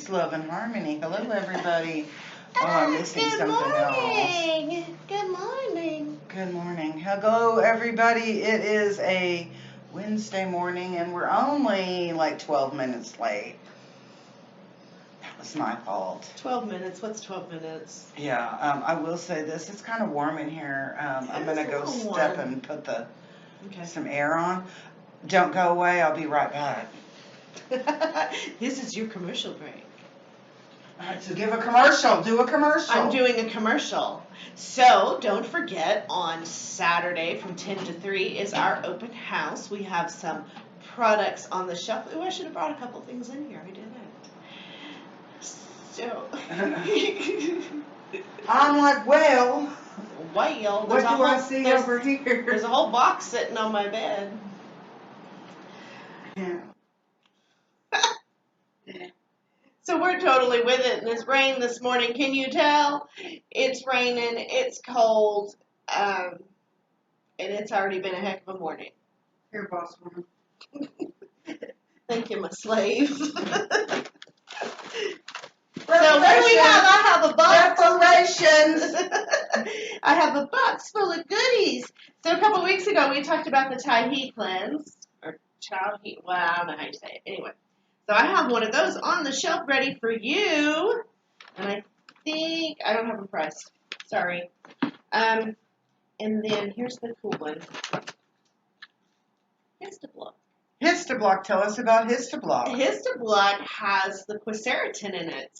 peace, love, and harmony. Hello, everybody. Oh, I'm missing something else. Good morning. Good morning. Hello, everybody. It is a Wednesday morning, and we're only like 12 minutes late. That was my fault. 12 minutes. What's 12 minutes? Yeah, I will say this. It's kind of warm in here. I'm going to go step and put some air on. Don't go away. I'll be right back. This is your commercial break. All right, so give a commercial. Do a commercial. I'm doing a commercial. So don't forget, on Saturday from 10 to 3 is our open house. We have some products on the shelf. Oh, I should have brought a couple things in here. I didn't. So. I'm like, well, what do I see over here? There's a whole box sitting on my bed. Yeah. So we're totally with it, and it's rained this morning. Can you tell? It's raining, it's cold, and it's already been a heck of a morning. Here, boss woman. Thank you, my slave. So what do we have? I have a box. Reparations. I have a box full of goodies. So a couple weeks ago, we talked about the Thai heat cleanse, or child heat. Well, I don't know how you say it. Anyway. So I have one of those on the shelf ready for you, and I think I don't have them pressed. Sorry. And then here's the cool one. Histoblock. Histoblock. Tell us about Histoblock. Histoblock has the quercetin in it.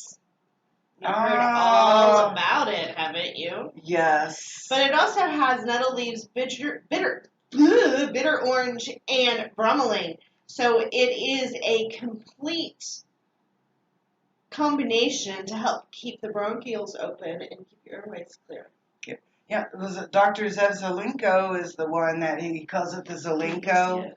You've heard all about it, haven't you? Yes. But it also has nettle leaves, bitter orange, and bromelain. So it is a complete combination to help keep the bronchioles open and keep your airways clear. Yeah, Dr. Zev Zelenko is the one that he calls it the Zelenko,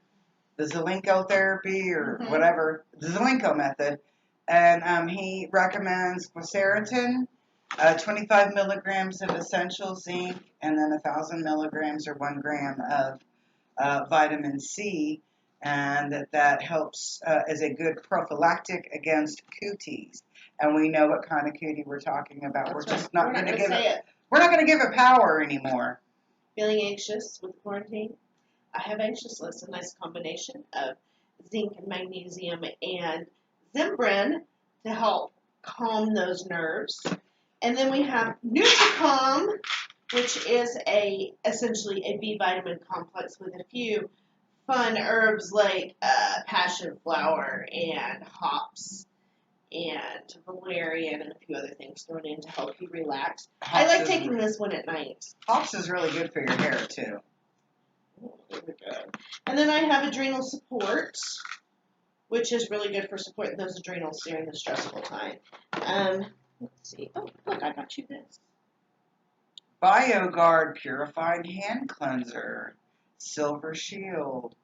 the Zelenko therapy or whatever, the Zelenko method. And he recommends quercetin, 25 milligrams of essential zinc, and then 1,000 milligrams or 1 gram of vitamin C. And that helps as a good prophylactic against cooties. And we know what kind of cootie we're talking about. That's we're right. just not going to give it. We're not going to give it power anymore. Feeling anxious with quarantine? I have anxiousness, a nice combination of zinc and magnesium and Zimbrin to help calm those nerves. And then we have Nutricom, which is essentially a B vitamin complex with a few fun herbs like passion flower and hops and valerian and a few other things thrown in to help you relax. I like taking this one at night. Hops is really good for your hair, too. And then I have adrenal support, which is really good for supporting those adrenals during the stressful time. Let's see. Oh, look, I got you this. BioGuard Purified Hand Cleanser. Silver Shield.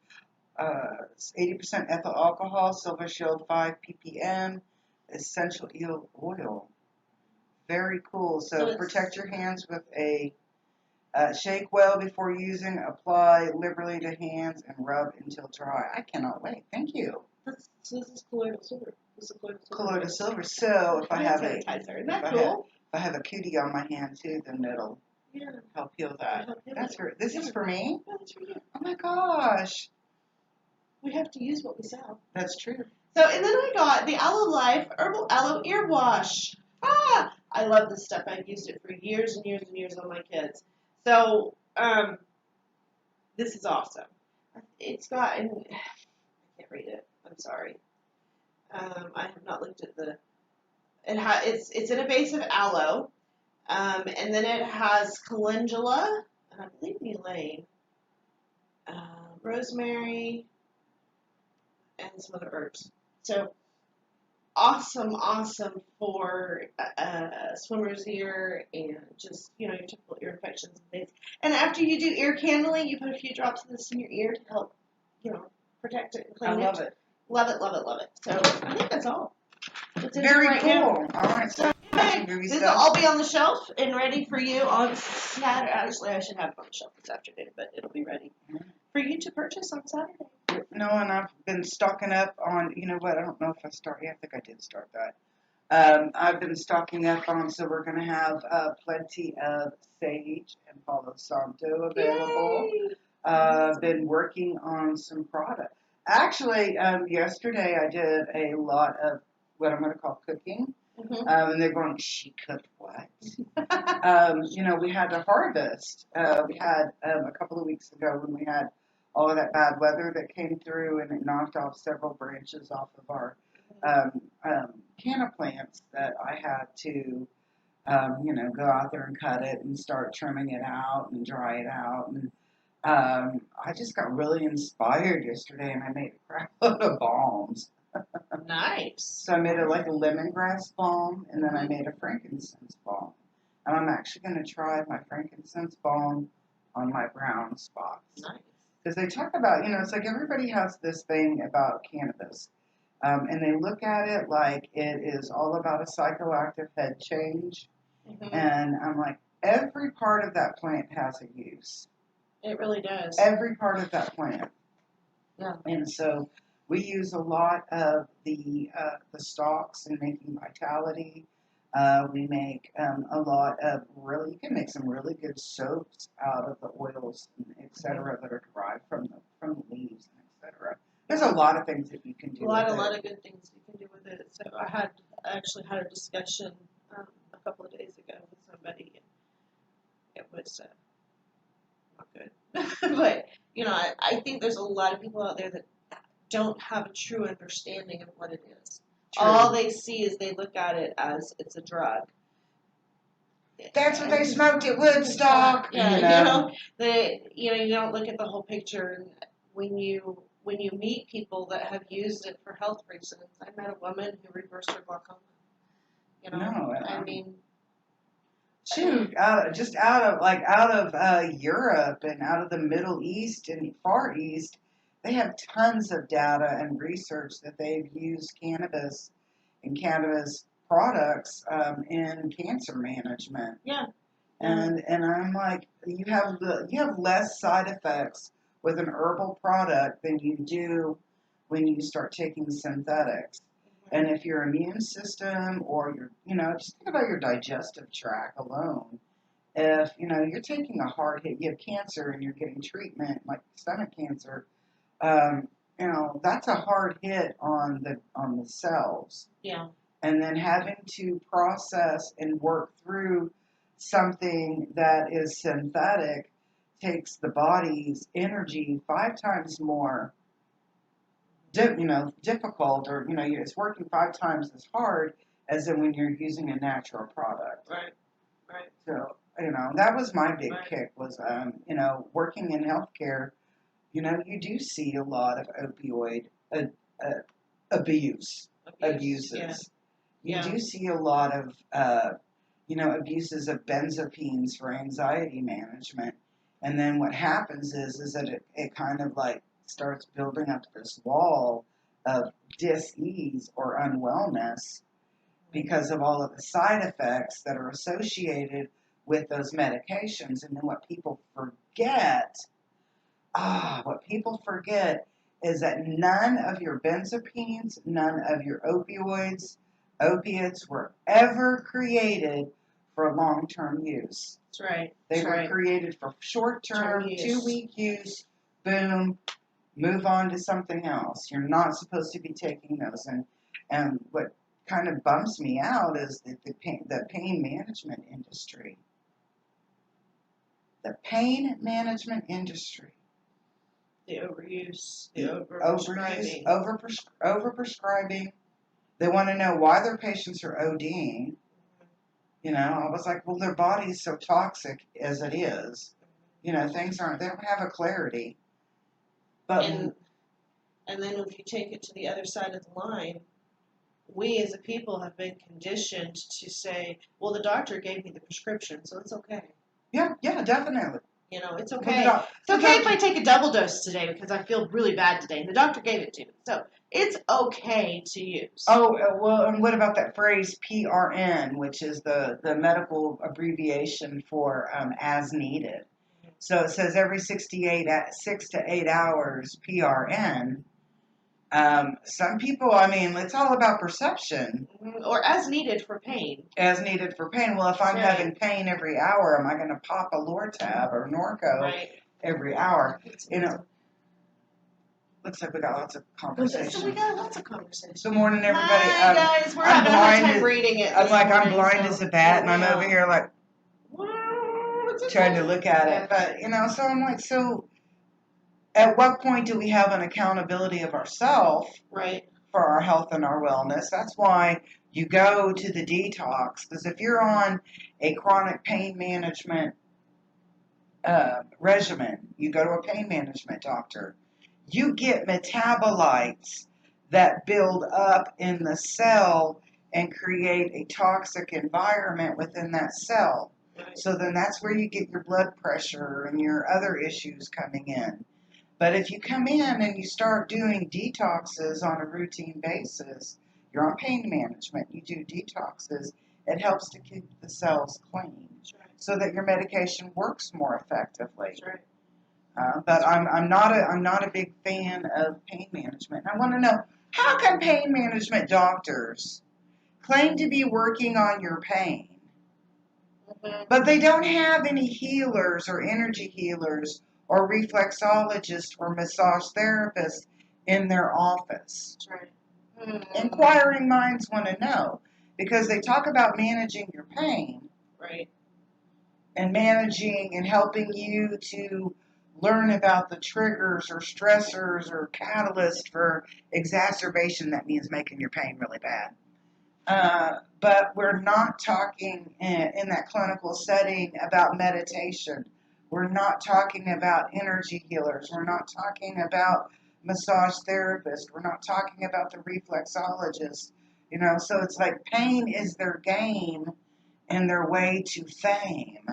80% ethyl alcohol. Silver Shield 5 ppm. Essential eel oil. Very cool. So protect your hands with a shake well before using. Apply liberally to hands and rub until dry. I cannot wait. Thank you. This is colloidal silver. Colloidal silver. So if I have Isn't that cool? If I have a cootie on my hand too, then it'll help heal that. This is for me? Yeah, that's for you. Oh my gosh. We have to use what we sell. That's true. So, and then I got the Aloe Life Herbal Aloe Ear Wash. I love this stuff. I've used it for years and years and years on my kids. So, this is awesome. It's got, I can't read it. I'm sorry. I have not looked at it's an invasive aloe. And then it has calendula, and I believe elaine, rosemary, and some other herbs. So awesome for swimmer's ear and just, your typical ear infections and things. And after you do ear candling, you put a few drops of this in your ear to help, protect it and clean it. I love it. Love it, love it, love it. So I think that's all. Very cool. All right. So this will all be on the shelf and ready for you on Saturday. Actually, I should have it on the shelf this afternoon, but it'll be ready for you to purchase on Saturday. No, and I've been stocking up on, you know what, I don't know if I start, I think I did start that. I've been stocking up on, so we're going to have plenty of sage and Palo Santo available. Yay! Been working on some product. Actually, yesterday I did a lot of what I'm going to call cooking. And they're going, she cooked what? We had to harvest. We had a couple of weeks ago when we had all of that bad weather that came through and it knocked off several branches off of our canna plants that I had to, go out there and cut it and start trimming it out and dry it out. And I just got really inspired yesterday and I made a crap load of balms. Nice. So I made like a lemongrass balm, and then I made a frankincense balm. And I'm actually going to try my frankincense balm on my brown spots. Nice. Because they talk about, it's like everybody has this thing about cannabis. And they look at it like it is all about a psychoactive head change. And I'm like, every part of that plant has a use. It really does. Every part of that plant. Yeah. And so we use a lot of the stalks in making vitality. We make a lot of you can make some really good soaps out of the oils, and et cetera, that are derived from the leaves, and et cetera. There's a lot of things that you can do. A lot of good things you can do with it. So I actually had a discussion a couple of days ago with somebody, and it was not good. But I think there's a lot of people out there that don't have a true understanding of what it is. True. All they see is they look at it as it's a drug. That's what they smoked at Woodstock. Yeah, you don't look at the whole picture. And when you meet people that have used it for health reasons, I met a woman who reversed her glaucoma. Shoot, out of Europe and out of the Middle East and Far East, they have tons of data and research that they've used cannabis and cannabis products in cancer management. Yeah. And I'm like, you have less side effects with an herbal product than you do when you start taking synthetics. And if your immune system or just think about your digestive tract alone. If, you're taking a hard hit, you have cancer and you're getting treatment like stomach cancer, that's a hard hit on the cells. Yeah. And then having to process and work through something that is synthetic takes the body's energy 5 times more difficult, or it's working 5 times as hard as in when you're using a natural product. Right. So that was my big kick was working in healthcare. You do see a lot of opioid abuses. Yeah. You do see a lot of abuses of benzopines for anxiety management, and then what happens is that it kind of like starts building up this wall of dis-ease or unwellness because of all of the side effects that are associated with those medications. And then what people forget is that none of your benzopines, none of your opiates were ever created for long-term use. That's right. They were created for short-term, 2-week use, boom, move on to something else. You're not supposed to be taking those. And what kind of bumps me out is the pain management industry. The pain management industry. The overuse. The overprescribing. They want to know why their patients are ODing. I was like, well, their body's so toxic as it is. They don't have a clarity. But and then if you take it to the other side of the line, we as a people have been conditioned to say, well, the doctor gave me the prescription, so it's okay. Yeah, definitely. It's okay. It's okay if I take a double dose today because I feel really bad today, and the doctor gave it to me. So it's okay to use. Oh, well, and what about that phrase PRN, which is the medical abbreviation for as needed? So it says every 6 to 8 hours PRN. Some people, I mean, it's all about perception. Or as needed for pain. As needed for pain. Well, if I'm having pain every hour, am I going to pop a Lortab or Norco every hour? You know, looks like we got lots of conversation. So we got lots of conversation. Good morning, everybody. Hi, guys. We're having a hard time reading it. I'm blind as a bat, and I'm over here like trying to look at it. But, you know, so I'm like, so at what point do we have an accountability of ourselves for our health and our wellness? That's why you go to the detox. Because if you're on a chronic pain management regimen, you go to a pain management doctor, you get metabolites that build up in the cell and create a toxic environment within that cell. So then that's where you get your blood pressure and your other issues coming in. But if you come in and you start doing detoxes on a routine basis, you're on pain management, you do detoxes, it helps to keep the cells clean so that your medication works more effectively. But I'm not a big fan of pain management. I want to know, how come pain management doctors claim to be working on your pain, but they don't have any healers or energy healers or reflexologists or massage therapists in their office? Inquiring minds want to know, because they talk about managing your pain, and managing and helping you to learn about the triggers or stressors or catalysts for exacerbation. That means making your pain really bad. But we're not talking in that clinical setting about meditation. We're not talking about energy healers. We're not talking about massage therapists. We're not talking about the reflexologists. You know, so it's like pain is their game and their way to fame.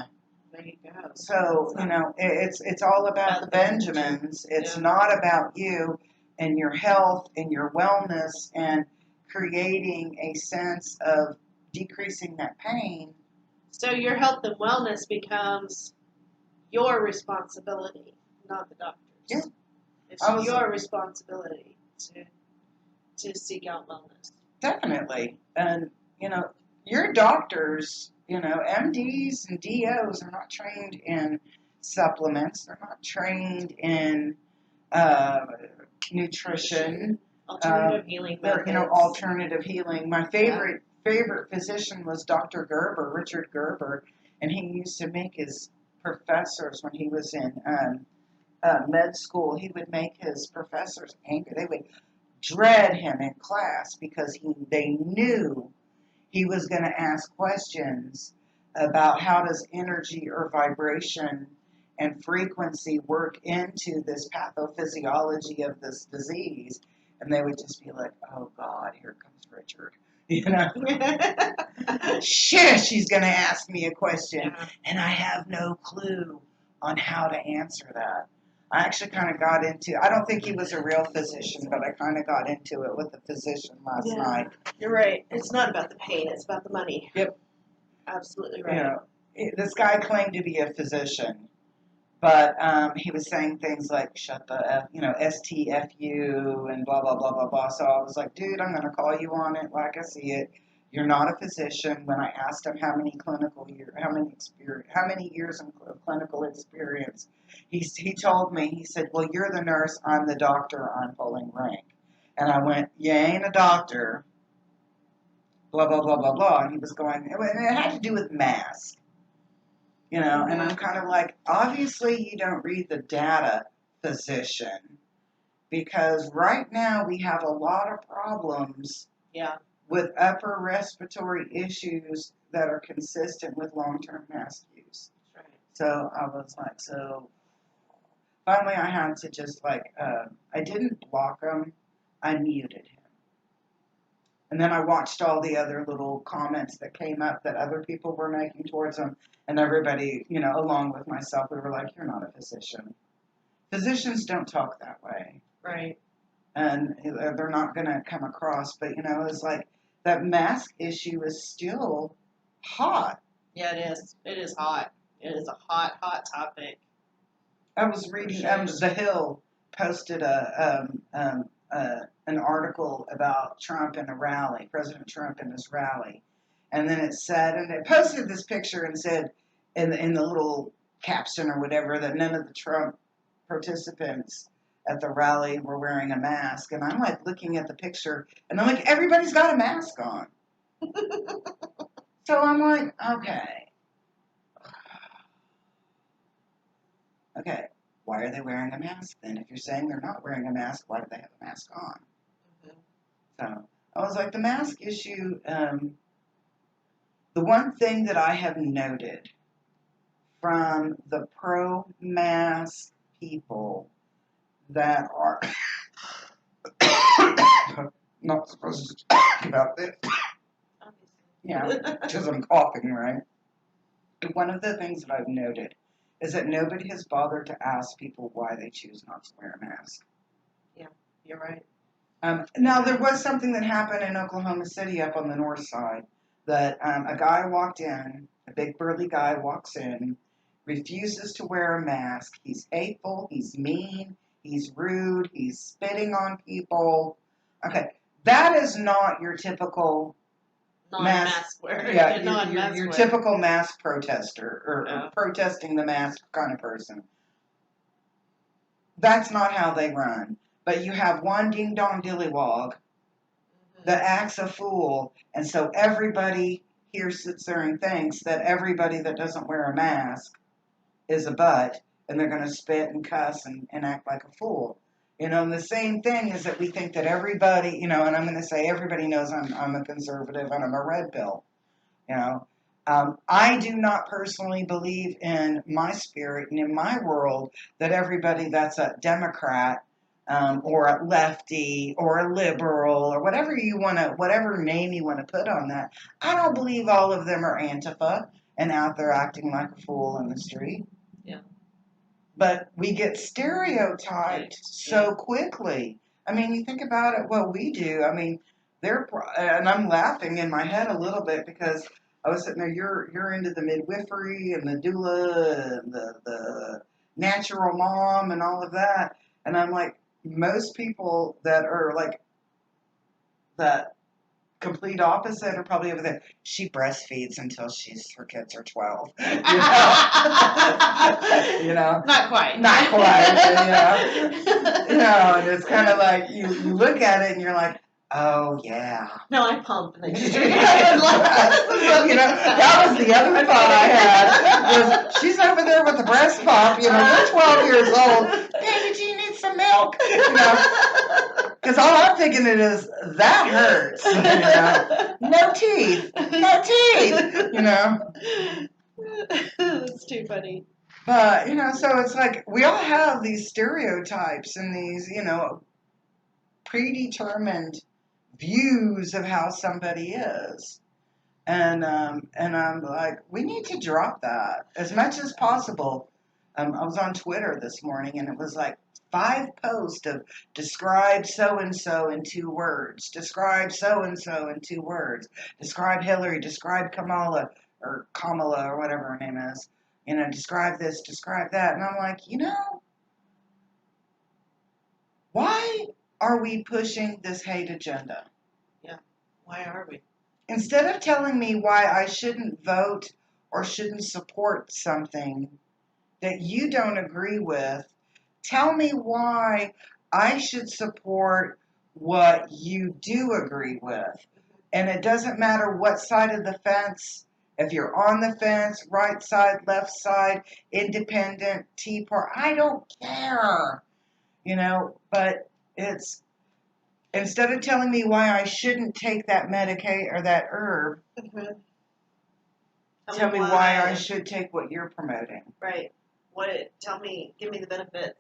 There you go. So, you know, it's all about the Benjamins. It's not about you and your health and your wellness and creating a sense of decreasing that pain. So your health and wellness becomes your responsibility, not the doctor's. Yeah. It's your responsibility to seek out wellness. Definitely. And, you know, your doctors, you know, MDs and DOs are not trained in supplements. They're not trained in nutrition. Alternative healing methods. You know, alternative healing. My favorite physician was Dr. Gerber, Richard Gerber, and he used to make his professors, when he was in med school, he would make his professors angry. They would dread him in class because they knew he was going to ask questions about how does energy or vibration and frequency work into this pathophysiology of this disease. And they would just be like, oh, God, here comes Richard. You know? Shit, she's going to ask me a question, and I have no clue on how to answer that. I actually kind of got into, I don't think he was a real physician, but I kind of got into it with a physician last night. You're right. It's not about the pain. It's about the money. Yep. Absolutely right. You know, this guy claimed to be a physician, but he was saying things like, shut the F, you know, STFU and blah, blah, blah, blah, blah. So I was like, dude, I'm going to call you on it like I see it. You're not a physician. When I asked him how many years of clinical experience, he told me, he said, well, you're the nurse, I'm the doctor, I'm pulling rank. And I went, you ain't a doctor, blah, blah, blah, blah, blah. And he was going, and it had to do with masks. You know, and I'm kind of like, obviously you don't read the data, physician, because right now we have a lot of problems with upper respiratory issues that are consistent with long-term mask use. Right. So I was like, so finally I had to just like, I didn't block him, I muted him. And then I watched all the other little comments that came up that other people were making towards him. And everybody, you know, along with myself, we were like, you're not a physician. Physicians don't talk that way. Right. And they're not going to come across. But, you know, it's like that mask issue is still hot. Yeah, it is. It is hot. It is a hot, hot topic. I was reading, The Hill posted a an article about Trump in a rally, President Trump in his rally, and then it said, and it posted this picture and said in the little caption or whatever that none of the Trump participants at the rally were wearing a mask. And I'm like looking at the picture, and I'm like, everybody's got a mask on. So I'm like, okay, why are they wearing a mask then? If you're saying they're not wearing a mask, why do they have a mask on? So I was like, the mask issue, the one thing that I have noted from the pro-mask people that are not supposed to talk about this, yeah, because I'm coughing, right? One of the things that I've noted is that nobody has bothered to ask people why they choose not to wear a mask. Yeah, you're right. Now, there was something that happened in Oklahoma City up on the north side that a guy walked in, a big burly guy walks in, refuses to wear a mask. He's hateful, he's mean, he's rude, he's spitting on people. Okay, that is not your typical non-mask wearer. Yeah, your typical mask protester or protesting the mask kind of person. That's not how they run. But you have one ding-dong dillywog that acts a fool, and so everybody here sits there and thinks that everybody that doesn't wear a mask is a butt, and they're going to spit and cuss and act like a fool. And the same thing is that we think that everybody, and I'm going to say everybody knows I'm a conservative and I'm a red pill. I do not personally believe in my spirit and in my world that everybody that's a Democrat or a lefty or a liberal or whatever name you want to put on that, I don't believe all of them are Antifa and out there acting like a fool in the street. Yeah. But we get stereotyped so quickly. I mean, you think about it, what we do. I mean, and I'm laughing in my head a little bit because I was sitting there, you're into the midwifery and the doula and the natural mom and all of that. And I'm like, most people that are like that complete opposite are probably over there. She breastfeeds until her kids are 12. Not quite. Not quite. And it's kind of like you look at it and you're like, oh yeah. No, I pump. And that was the other thought I had. Was she's over there with the breast pump. You're 12 years old. Baby, do you need some milk? Because all I'm thinking it is that hurts. No teeth. That's too funny. But so it's like we all have these stereotypes and these predetermined views of how somebody is. And I'm like, we need to drop that as much as possible. I was on Twitter this morning, and it was like 5 posts of describe so-and-so in 2 words, describe so-and-so in 2 words, describe Hillary, describe Kamala, or whatever her name is, describe this, describe that. And I'm like, why are we pushing this hate agenda? Yeah, why are we? Instead of telling me why I shouldn't vote or shouldn't support something that you don't agree with, tell me why I should support what you do agree with. And it doesn't matter what side of the fence, if you're on the fence, right side, left side, independent, Tea Party, I don't care. But it's, instead of telling me why I shouldn't take that Medicaid or that herb, tell me why I should take what you're promoting. Right. Give me the benefits.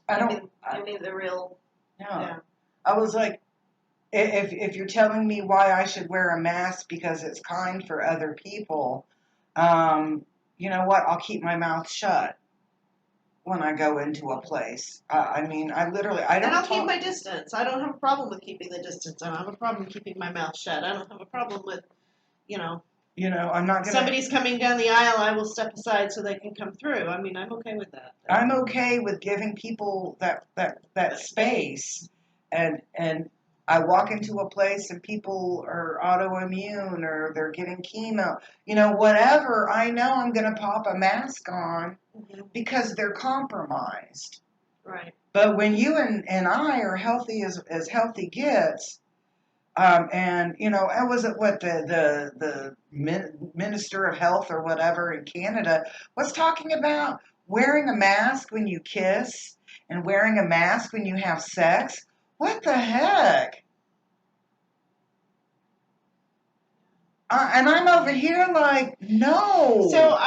Give me the real. No. Yeah. I was like, if you're telling me why I should wear a mask because it's kind for other people, you know what? I'll keep my mouth shut when I go into a place. I don't. And I'll keep my distance. I don't have a problem with keeping the distance. I don't have a problem keeping my mouth shut. I don't have a problem with, I'm not gonna. Somebody's coming down the aisle, I will step aside so they can come through. I mean, I'm okay with that. I'm okay with giving people that space and I walk into a place and people are autoimmune or they're getting chemo, whatever, I know I'm going to pop a mask on because they're compromised. Right. But when you and I are healthy as healthy gets, and I was at what the minister of health or whatever in Canada was talking about wearing a mask when you kiss and wearing a mask when you have sex. What the heck? And I'm over here like, no. So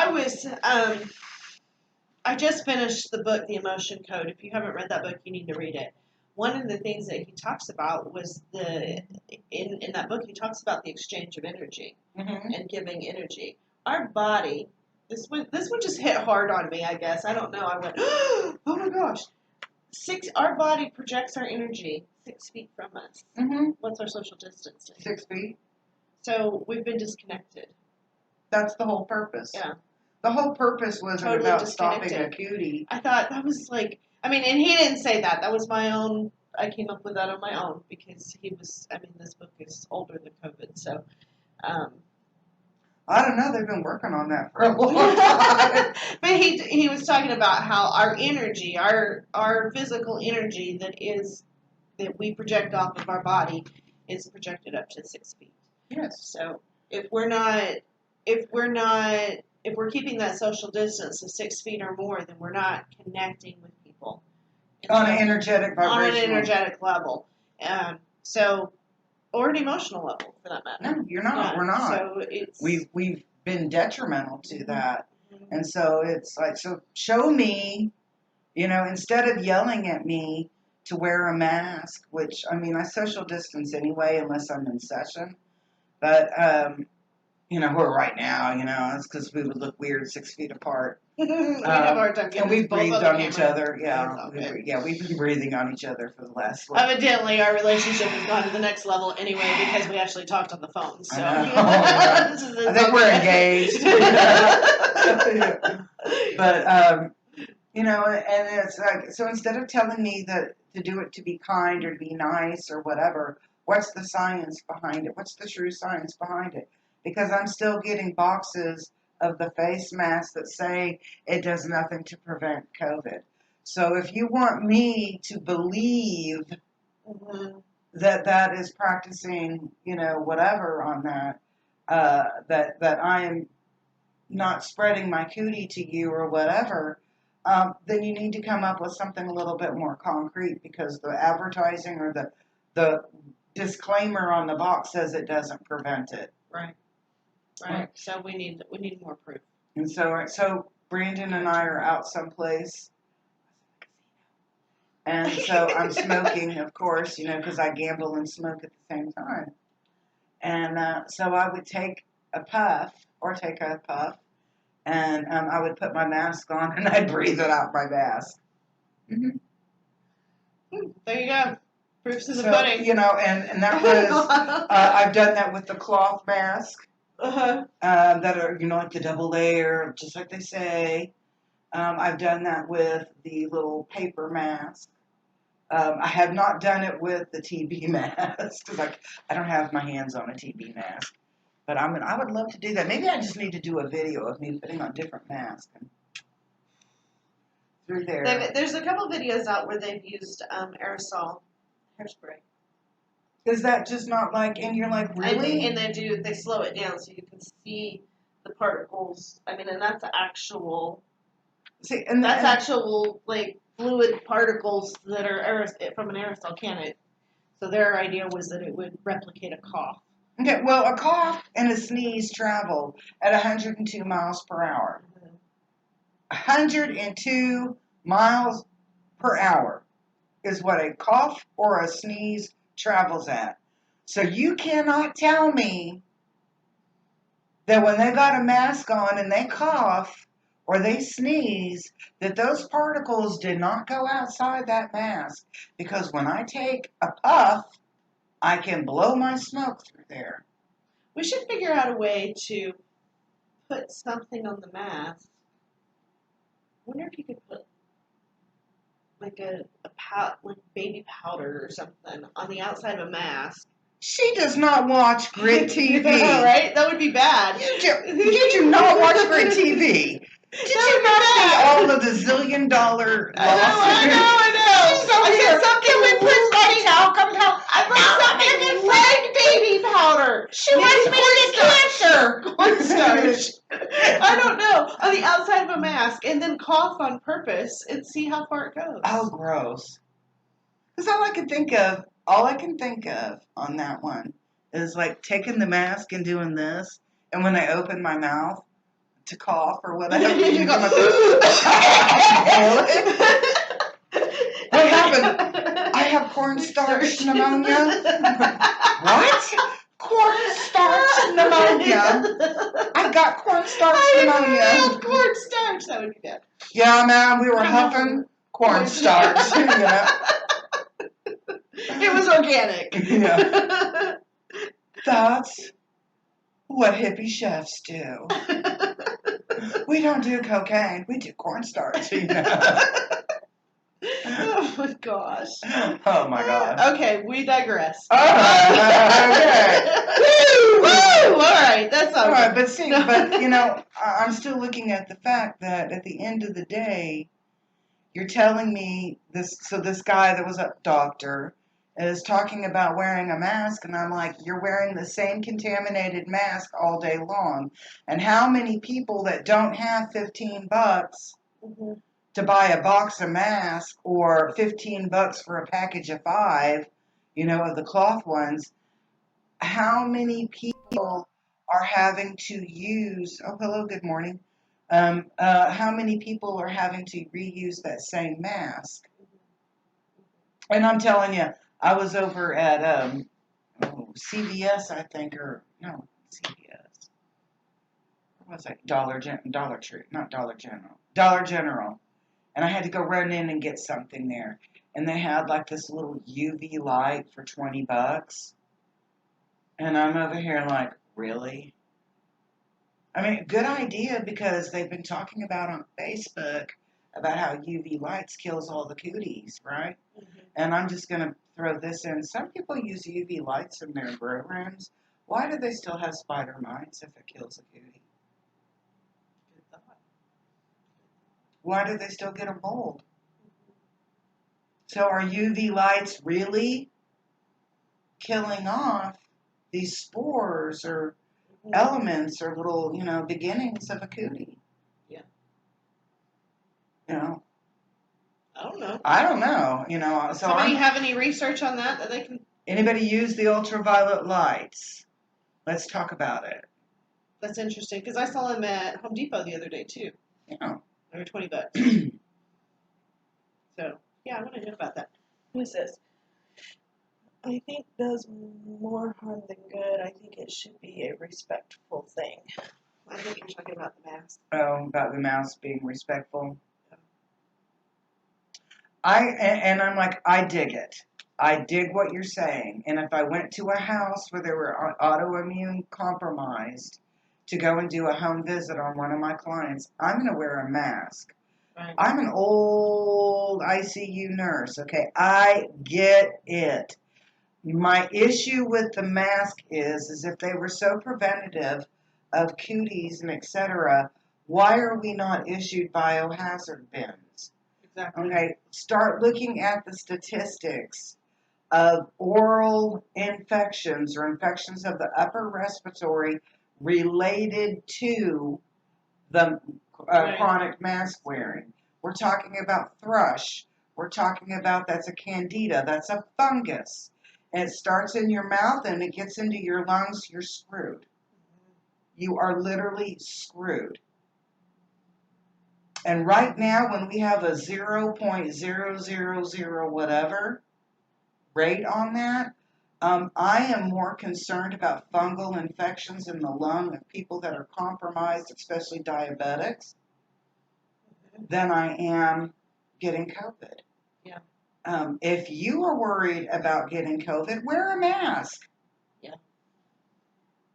I just finished the book, The Emotion Code. If you haven't read that book, you need to read it. One of the things that he talks about was in that book, he talks about the exchange of energy and giving energy. Our body, this one just hit hard on me, I guess. I don't know. I went, oh my gosh. Our body projects our energy 6 feet from us. What's our social distancing? 6 feet. So we've been disconnected. That's the whole purpose. Yeah. The whole purpose wasn't Totally about stopping a cootie. I thought that was like, and he didn't say that. That was my own, I came up with that on my own because this book is older than COVID. So, I don't know. They've been working on that for a long time. But he was talking about how our energy, our physical energy that we project off of our body is projected up to 6 feet. Yes. So if we're keeping that social distance of 6 feet or more, then we're not connecting with people on an energetic vibration. On an energetic level, or an emotional level for that matter. No, you're not. Yeah. We're not. So we've been detrimental to that, and so it's like, so show me, instead of yelling at me to wear a mask, which I social distance anyway unless I'm in session, but we're right now, it's because we would look weird 6 feet apart. We have our time and we breathed on each other. Yeah, we've been breathing on each other for the last. Evidently, our relationship has gone to the next level anyway because we actually talked on the phone. So I think we're engaged. But and it's like, so instead of telling me that to do it to be kind or to be nice or whatever, what's the science behind it? What's the true science behind it? Because I'm still getting boxes of the face masks that say it does nothing to prevent COVID. So if you want me to believe that is practicing, whatever on that, that I am not spreading my cootie to you or whatever, then you need to come up with something a little bit more concrete, because the advertising or the disclaimer on the box says it doesn't prevent it. Right. Right. So we need more proof. And so Brandon and I are out someplace, and so I'm smoking, of course, because I gamble and smoke at the same time. And so I would take a puff, and I would put my mask on, and I'd breathe it out my mask. There you go. Proof's in the pudding. And that was, I've done that with the cloth mask. That are, like the double layer, just like they say. I've done that with the little paper mask. I have not done it with the TB mask, because I don't have my hands on a TB mask. But I would love to do that. Maybe I just need to do a video of me putting on different masks through there. There's a couple videos out where they've used aerosol hairspray. Is that just not and you're like, really? And they slow it down so you can see the particles. And that's actual. See, and that's actual fluid particles that are from an aerosol can. So their idea was that it would replicate a cough. Okay, well, a cough and a sneeze travel at 102 miles per hour. 102 miles per hour is what a cough or a sneeze travels at. So you cannot tell me that when they got a mask on and they cough or they sneeze, that those particles did not go outside that mask. Because when I take a puff, I can blow my smoke through there. We should figure out a way to put something on the mask. I wonder if you could put like like baby powder or something on the outside of a mask. She does not watch Grit TV. Right? That would be bad. You do not watch Grit TV. Did you not see all of the $1 zillion lawsuits? I know. She's over here. Can we put like talcum powder? I put something like baby powder. She wants me to get cancer. Cornstarch. I don't know. On the outside of a mask, and then cough on purpose and see how far it goes. Oh, gross. Because all I can think of on that one is like taking the mask and doing this, and when I open my mouth to cough or whatever, you go. What happened? I have cornstarch pneumonia. What? Cornstarch pneumonia. I've got cornstarch pneumonia. Cornstarch. That would be bad. Yeah, man, we were huffing cornstarch. You know? It was organic. Yeah. That's what hippie chefs do. We don't do cocaine. We do cornstarch. You know? Oh my gosh. Oh my god. Okay, we digress. Okay. Woo! Woo! All right, that's all. All right, but you know, I'm still looking at the fact that at the end of the day, you're telling me this. So this guy that was a doctor is talking about wearing a mask, and I'm like, you're wearing the same contaminated mask all day long. And how many people that don't have $15 Mm-hmm. to buy a box of masks or $15 for a package of 5, you know, of the cloth ones? How many people are having to use? Oh, hello, good morning. How many people are having to reuse that same mask? And I'm telling you, I was over at CVS, I think, or no, CVS. What was that? Dollar Tree, not Dollar General. Dollar General. And I had to go run in and get something there. And they had like this little UV light for $20. And I'm over here like, really? I mean, good idea, because they've been talking about on Facebook about how UV lights kills all the cooties, right? Mm-hmm. And I'm just going to throw this in. Some people use UV lights in their grow rooms. Why do they still have spider mites if it kills a cootie? Good thought. Why do they still get a mold? So are UV lights really killing off these spores or elements or little, you know, beginnings of a cootie? Yeah. You know? I don't know. I don't know, you know. So Somebody have any research on that they can? Anybody use the ultraviolet lights? Let's talk about it. That's interesting, because I saw them at Home Depot the other day too. Yeah. They were $20. So yeah, I want to know about that. Who's this? I think does more harm than good. I think it should be a respectful thing. I think you're talking about the mask. Oh, about the mouse being respectful. I'm like, I dig it. I dig what you're saying. And if I went to a house where they were autoimmune compromised to go and do a home visit on one of my clients, I'm going to wear a mask. Right. I'm an old ICU nurse, okay? I get it. My issue with the mask is if they were so preventative of cooties and etc., why are we not issued biohazard bins? Exactly. Okay, start looking at the statistics of oral infections or infections of the upper respiratory related to the chronic mask wearing. We're talking about thrush. We're talking about that's a candida. That's a fungus. And it starts in your mouth and it gets into your lungs. You're screwed. You are literally screwed. And right now, when we have a 0.000 whatever rate on that, I am more concerned about fungal infections in the lung of people that are compromised, especially diabetics, than I am getting COVID. Yeah. If you are worried about getting COVID, wear a mask. Yeah.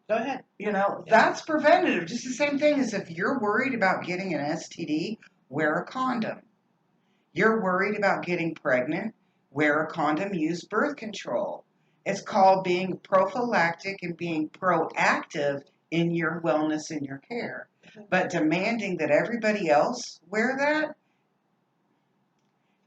Go ahead. You know, that's preventative. Just the same thing as if you're worried about getting an STD, wear a condom. You're worried about getting pregnant? Wear a condom, use birth control. It's called being prophylactic and being proactive in your wellness and your care. But demanding that everybody else wear that,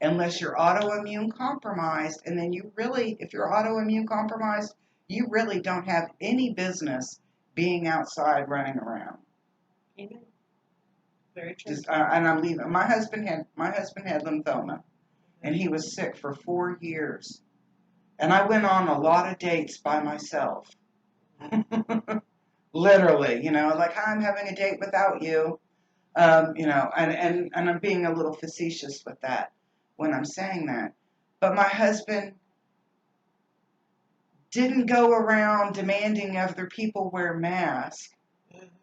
unless you're autoimmune compromised, and then you really, if you're autoimmune compromised, you really don't have any business being outside running around. Amen. Very true. And I'm leaving. My husband had lymphoma, and he was sick for 4 years, and I went on a lot of dates by myself. Literally, like I'm having a date without you, and I'm being a little facetious with that when I'm saying that. But my husband didn't go around demanding other people wear masks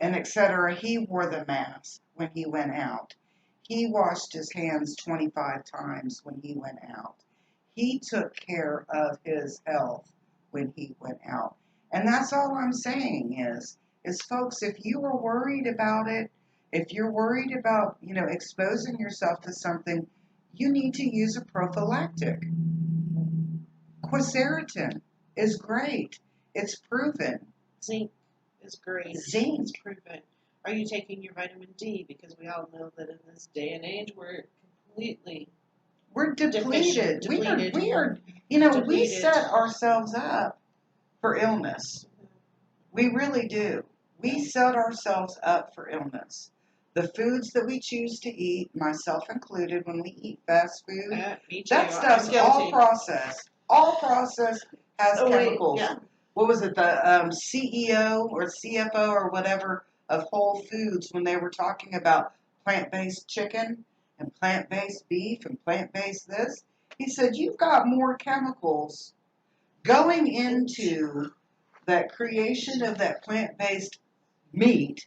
and etc. He wore the mask when he went out. He washed his hands 25 times when he went out. He took care of his health when he went out. And that's all I'm saying is folks, if you are worried about it, if you're worried about, exposing yourself to something, you need to use a prophylactic. Quercetin is great. It's proven. Zinc is great. Zinc. It's proven. Are you taking your vitamin D? Because we all know that in this day and age, we're depleted. Depleted. We are, Depleted. we set ourselves up for illness. We really do. We set ourselves up for illness. The foods that we choose to eat, myself included, when we eat fast food, me too. that stuff's all processed. All processed has chemicals. Yeah. What was it, the CEO or CFO or whatever of Whole Foods, when they were talking about plant-based chicken and plant-based beef and plant-based this, he said, you've got more chemicals going into that creation of that plant-based meat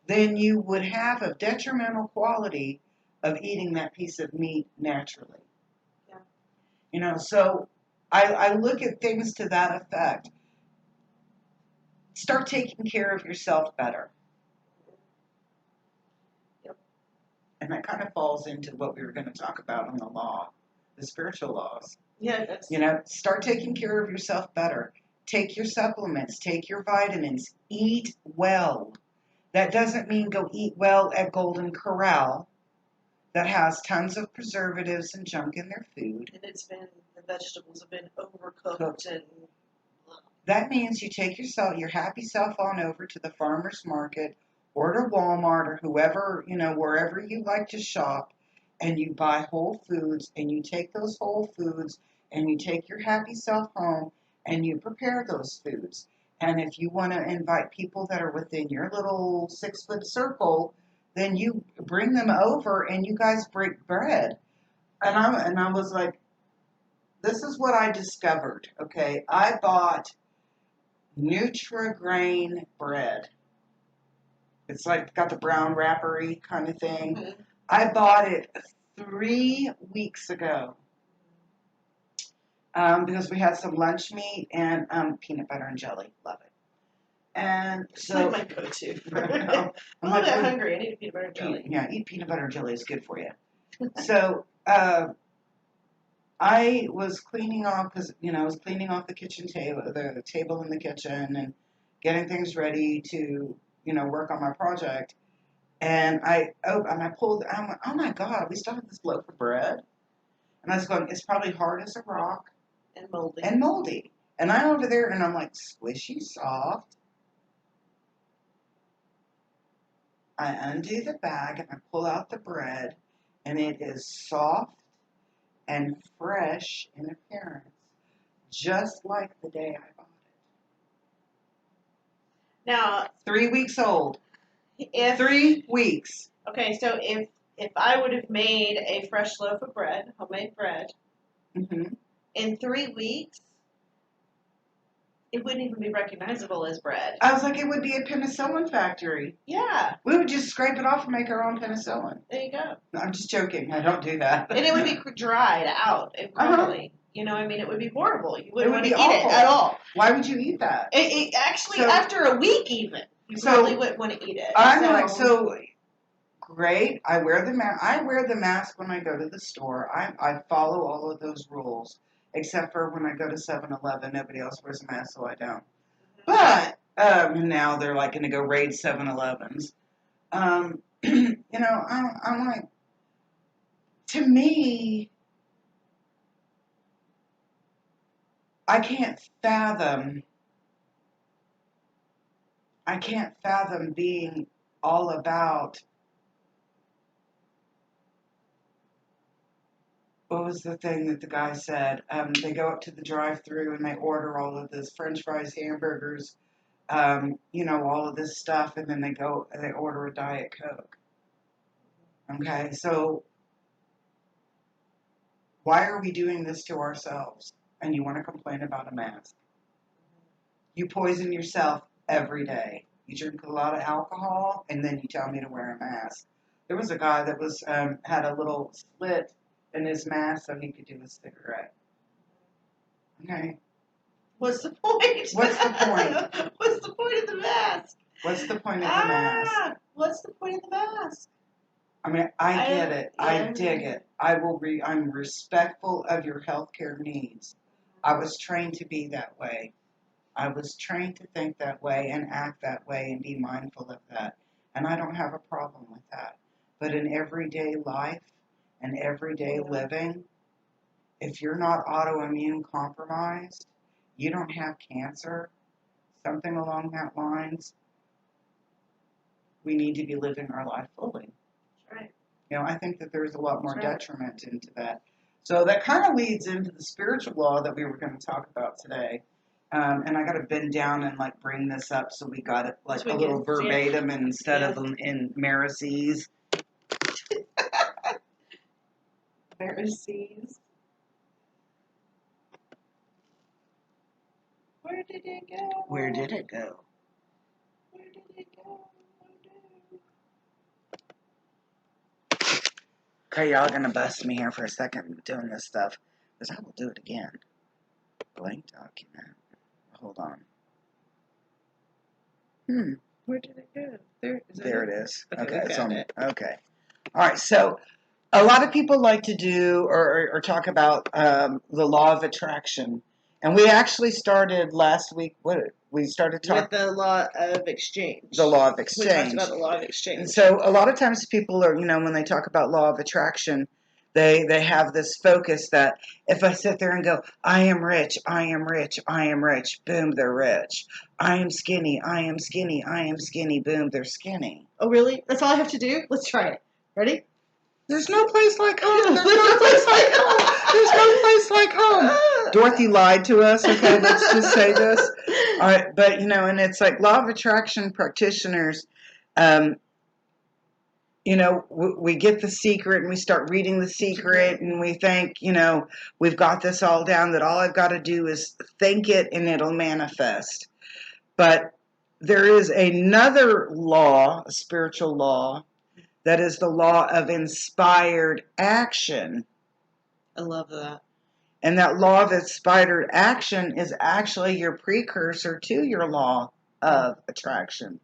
than you would have of detrimental quality of eating that piece of meat naturally. Yeah. So I look at things to that effect. Start taking care of yourself better. Yep. And that kind of falls into what we were going to talk about in the law, the spiritual laws. Yeah. Start taking care of yourself better. Take your supplements, take your vitamins, eat well. That doesn't mean go eat well at Golden Corral that has tons of preservatives and junk in their food. And the vegetables have been overcooked and... That means you take your happy self on over to the farmer's market or to Walmart or whoever, wherever you like to shop, and you buy whole foods, and you take those whole foods and you take your happy self home and you prepare those foods. And if you want to invite people that are within your little 6-foot circle, then you bring them over and you guys break bread. And I was like, this is what I discovered, okay? I bought Nutri-Grain bread. It's like got the brown wrappery kind of thing. Mm-hmm. I bought it 3 weeks ago because we had some lunch meat and peanut butter and jelly. Love it. And so like my go-to. I'm a little hungry. I need peanut butter and jelly. Yeah, eat peanut butter and jelly. It's good for you. So I was cleaning off because I was cleaning off the kitchen table, the table in the kitchen, and getting things ready to work on my project. And I pulled. I'm like, oh my God, we still have this loaf of bread. And I was going, it's probably hard as a rock and moldy. And I'm over there, and I'm like, squishy soft. I undo the bag and I pull out the bread, and it is soft and fresh in appearance, just like the day I bought it. Now, 3 weeks old. 3 weeks. Okay, so if I would have made a fresh loaf of bread, homemade bread, mm-hmm. in 3 weeks, it wouldn't even be recognizable as bread. I was like, it would be a penicillin factory. Yeah. We would just scrape it off and make our own penicillin. There you go. No, I'm just joking. I don't do that. And it would be dried out and crumbly. Uh-huh. It would be horrible. You wouldn't want to eat awful. it at all. Why would you eat that? Actually, after a week even, you probably wouldn't want to eat it. I'm like, so great. I wear the mask. I wear the mask when I go to the store. I follow all of those rules, except for when I go to 7-Eleven. Nobody else wears a mask, so I don't. But now they're like going to go raid 7-Elevens. I'm like, to me, I can't fathom being all about, what was the thing that the guy said? They go up to the drive-thru and they order all of this French fries, hamburgers, all of this stuff, and then they order a Diet Coke. Okay, so why are we doing this to ourselves? And you want to complain about a mask? You poison yourself every day. You drink a lot of alcohol, and then you tell me to wear a mask. There was a guy that was had a little slit in his mask so he could do a cigarette. Okay. What's the point? What's the point? What's the point of the mask? What's the point of the mask? What's the point of the mask? I mean, I get it. I dig it. I'm respectful of your healthcare needs. I was trained to be that way. I was trained to think that way and act that way and be mindful of that. And I don't have a problem with that. But in everyday life and everyday living, if you're not autoimmune compromised, you don't have cancer, something along that lines, we need to be living our life fully. That's right. I think that there's a lot more detriment into that. So that kind of leads into the spiritual law that we were going to talk about today. And I got to bend down and bring this up so we got it a little verbatim instead of in Mares's. Pharisees. Where did it go? Where did it go? Where did it go? Okay, y'all gonna bust me here for a second doing this stuff, because I will do it again. Blank document. Hold on. Where did it go? There it is. Okay, it's on it. Okay. All right, so a lot of people like to do or talk about the law of attraction. And we actually started last week, we started talking... With the law of exchange. The law of exchange. We talked about the law of exchange. And so a lot of times people are, when they talk about law of attraction, they have this focus that if I sit there and go, I am rich, I am rich, I am rich, boom, they're rich. I am skinny, I am skinny, I am skinny, boom, they're skinny. Oh, really? That's all I have to do? Let's try it. Ready? There's no place like home. There's no place like home. There's no place like home. Dorothy lied to us. Okay, let's just say this. All right, but and it's like law of attraction practitioners. We get the secret and we start reading the secret and we think, we've got this all down. That all I've got to do is think it and it'll manifest. But there is another law, a spiritual law. That is the law of inspired action. I love that. And that law of inspired action is actually your precursor to your law of attraction.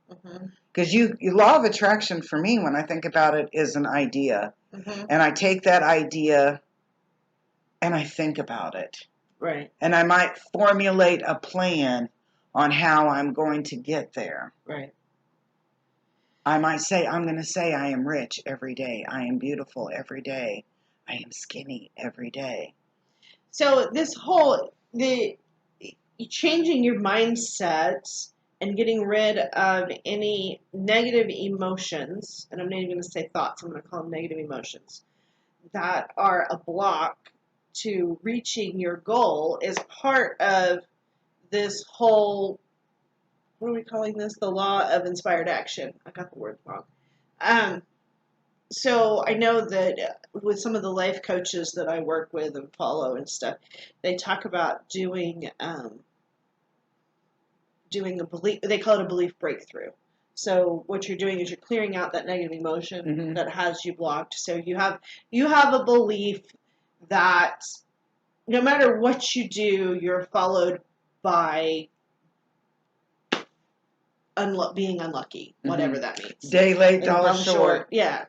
Because law of attraction for me, when I think about it, is an idea. And I take that idea and I think about it. Right. And I might formulate a plan on how I'm going to get there. Right. I might say, I'm going to say I am rich every day. I am beautiful every day. I am skinny every day. So this whole, changing your mindset and getting rid of any negative emotions, and I'm not even going to say thoughts, I'm going to call them negative emotions, that are a block to reaching your goal is part of this whole, what are we calling this? The law of inspired action. I got the word wrong. So I know that with some of the life coaches that I work with and follow and stuff, they talk about doing a belief, they call it a belief breakthrough. So what you're doing is you're clearing out that negative emotion that has you blocked. So you have a belief that no matter what you do, you're followed by being unlucky, whatever that means. Day late, dollar short. Yeah,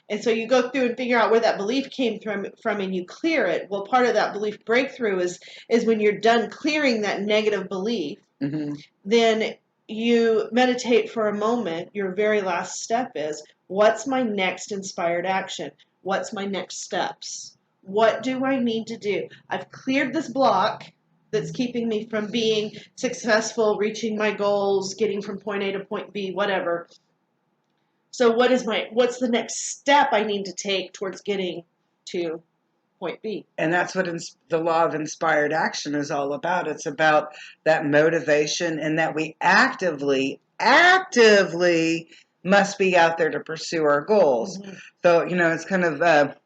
and so you go through and figure out where that belief came from, and you clear it. Well, part of that belief breakthrough is when you're done clearing that negative belief, then you meditate for a moment. Your very last step is, what's my next inspired action? What's my next steps? What do I need to do? I've cleared this block that's keeping me from being successful, reaching my goals, getting from point A to point B, whatever. So what's the next step I need to take towards getting to point B? And that's what the law of inspired action is all about. It's about that motivation, and that we actively must be out there to pursue our goals. So, it's kind of,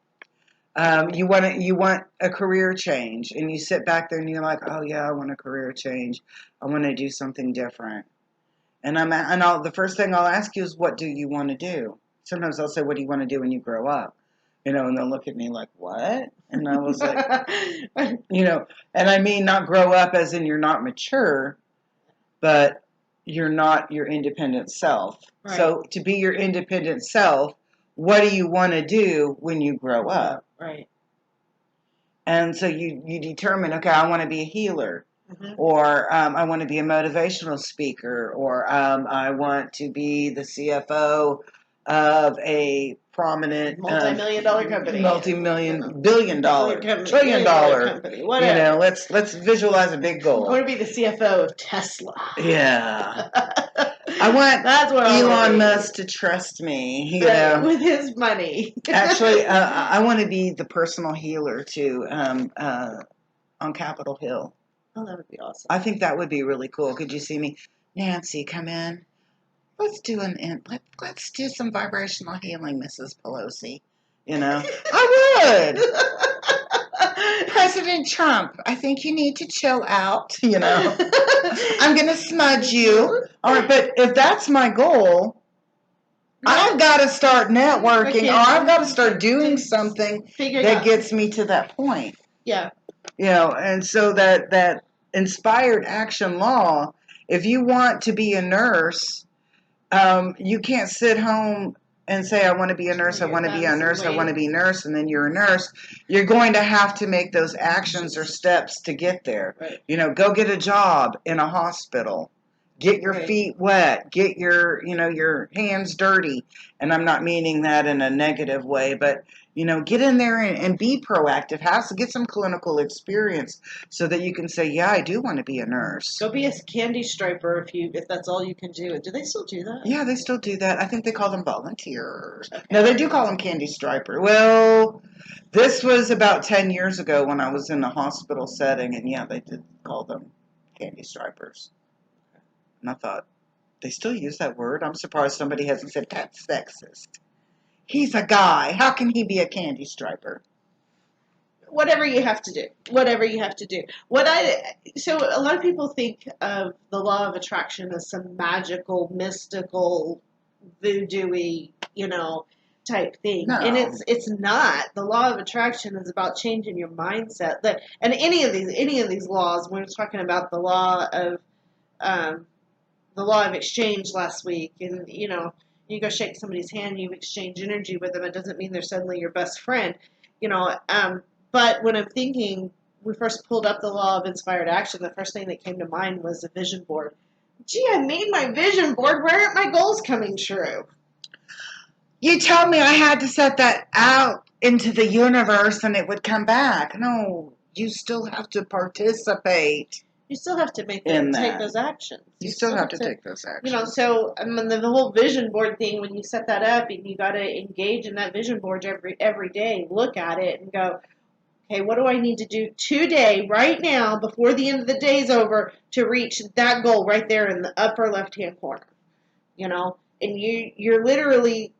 you want a career change, and you sit back there and you're like, oh yeah, I want a career change. I want to do something different. And the first thing I'll ask you is, what do you want to do? Sometimes I'll say, what do you want to do when you grow up? And they'll look at me like, what? And I was like, and I mean, not grow up as in you're not mature, but you're not your independent self. Right. So to be your independent self, what do you want to do when you grow up? Right. And so you determine, okay, I want to be a healer. Or I want to be a motivational speaker, or I want to be the CFO of a prominent multi-million-dollar company, billion-dollar, trillion-dollar company, whatever. Let's visualize a big goal. I want to be the CFO of Tesla. Yeah. I want Elon Musk to trust me, with his money. Actually, I want to be the personal healer too, on Capitol Hill. Oh, that would be awesome. I think that would be really cool. Could you see me? Nancy, come in. Let's do some vibrational healing, Mrs. Pelosi. I would. President Trump, I think you need to chill out. I'm going to smudge you. All right, but if that's my goal, I've got to start networking, or I've got to start doing something that gets me to that point. Yeah. And so that inspired action law, if you want to be a nurse, you can't sit home and say, I want to be a nurse, I want to be a nurse, I want to be a nurse, and then you're a nurse. You're going to have to make those actions or steps to get there. Right. Go get a job in a hospital. Get your feet wet. Get your hands dirty. And I'm not meaning that in a negative way, but get in there and be proactive. Get some clinical experience so that you can say, yeah, I do want to be a nurse. Go be a candy striper if that's all you can do. Do they still do that? Yeah, they still do that. I think they call them volunteers. Okay. No, they do call them candy striper. Well, this was about 10 years ago when I was in a hospital setting, and yeah, they did call them candy stripers. And I thought, they still use that word? I'm surprised somebody hasn't said that's sexist. He's a guy. How can he be a candy striper? Whatever you have to do. So a lot of people think of the law of attraction as some magical, mystical, voodoo-y, type thing. No. And it's not. The law of attraction is about changing your mindset. And any of these laws, when we're talking about the law of exchange last week, and you go shake somebody's hand, you exchange energy with them. It doesn't mean they're suddenly your best friend, But when I'm thinking, we first pulled up the law of inspired action, the first thing that came to mind was a vision board. Gee, I made my vision board. Where aren't my goals coming true? You told me I had to set that out into the universe and it would come back. No, you still have to participate. You still have to take those actions. You still have to take those actions. So the whole vision board thing, when you set that up, and you got to engage in that vision board every day, look at it and go, okay, what do I need to do today, right now, before the end of the day is over, to reach that goal right there in the upper left-hand corner? And you're literally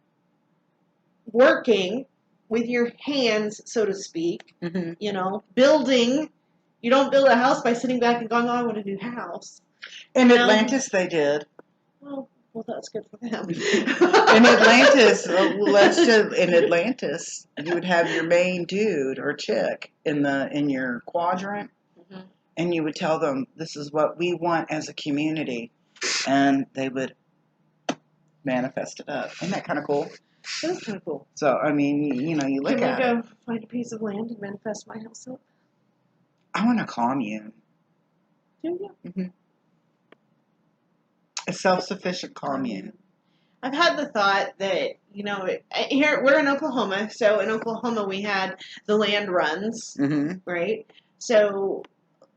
working with your hands, so to speak, building. You don't build a house by sitting back and going, oh, I want a new house. In Atlantis, they did. Well, that's good for them. In Atlantis, you would have your main dude or chick in your quadrant, and you would tell them, this is what we want as a community. and they would manifest it up. Isn't that kind of cool? That is kind of cool. So, I mean, you look at it. Can we go find a piece of land and manifest my house up? I want a commune. Do you? Mm-hmm. A self-sufficient commune. I've had the thought that, here we're in Oklahoma, so in Oklahoma we had the land runs, right? So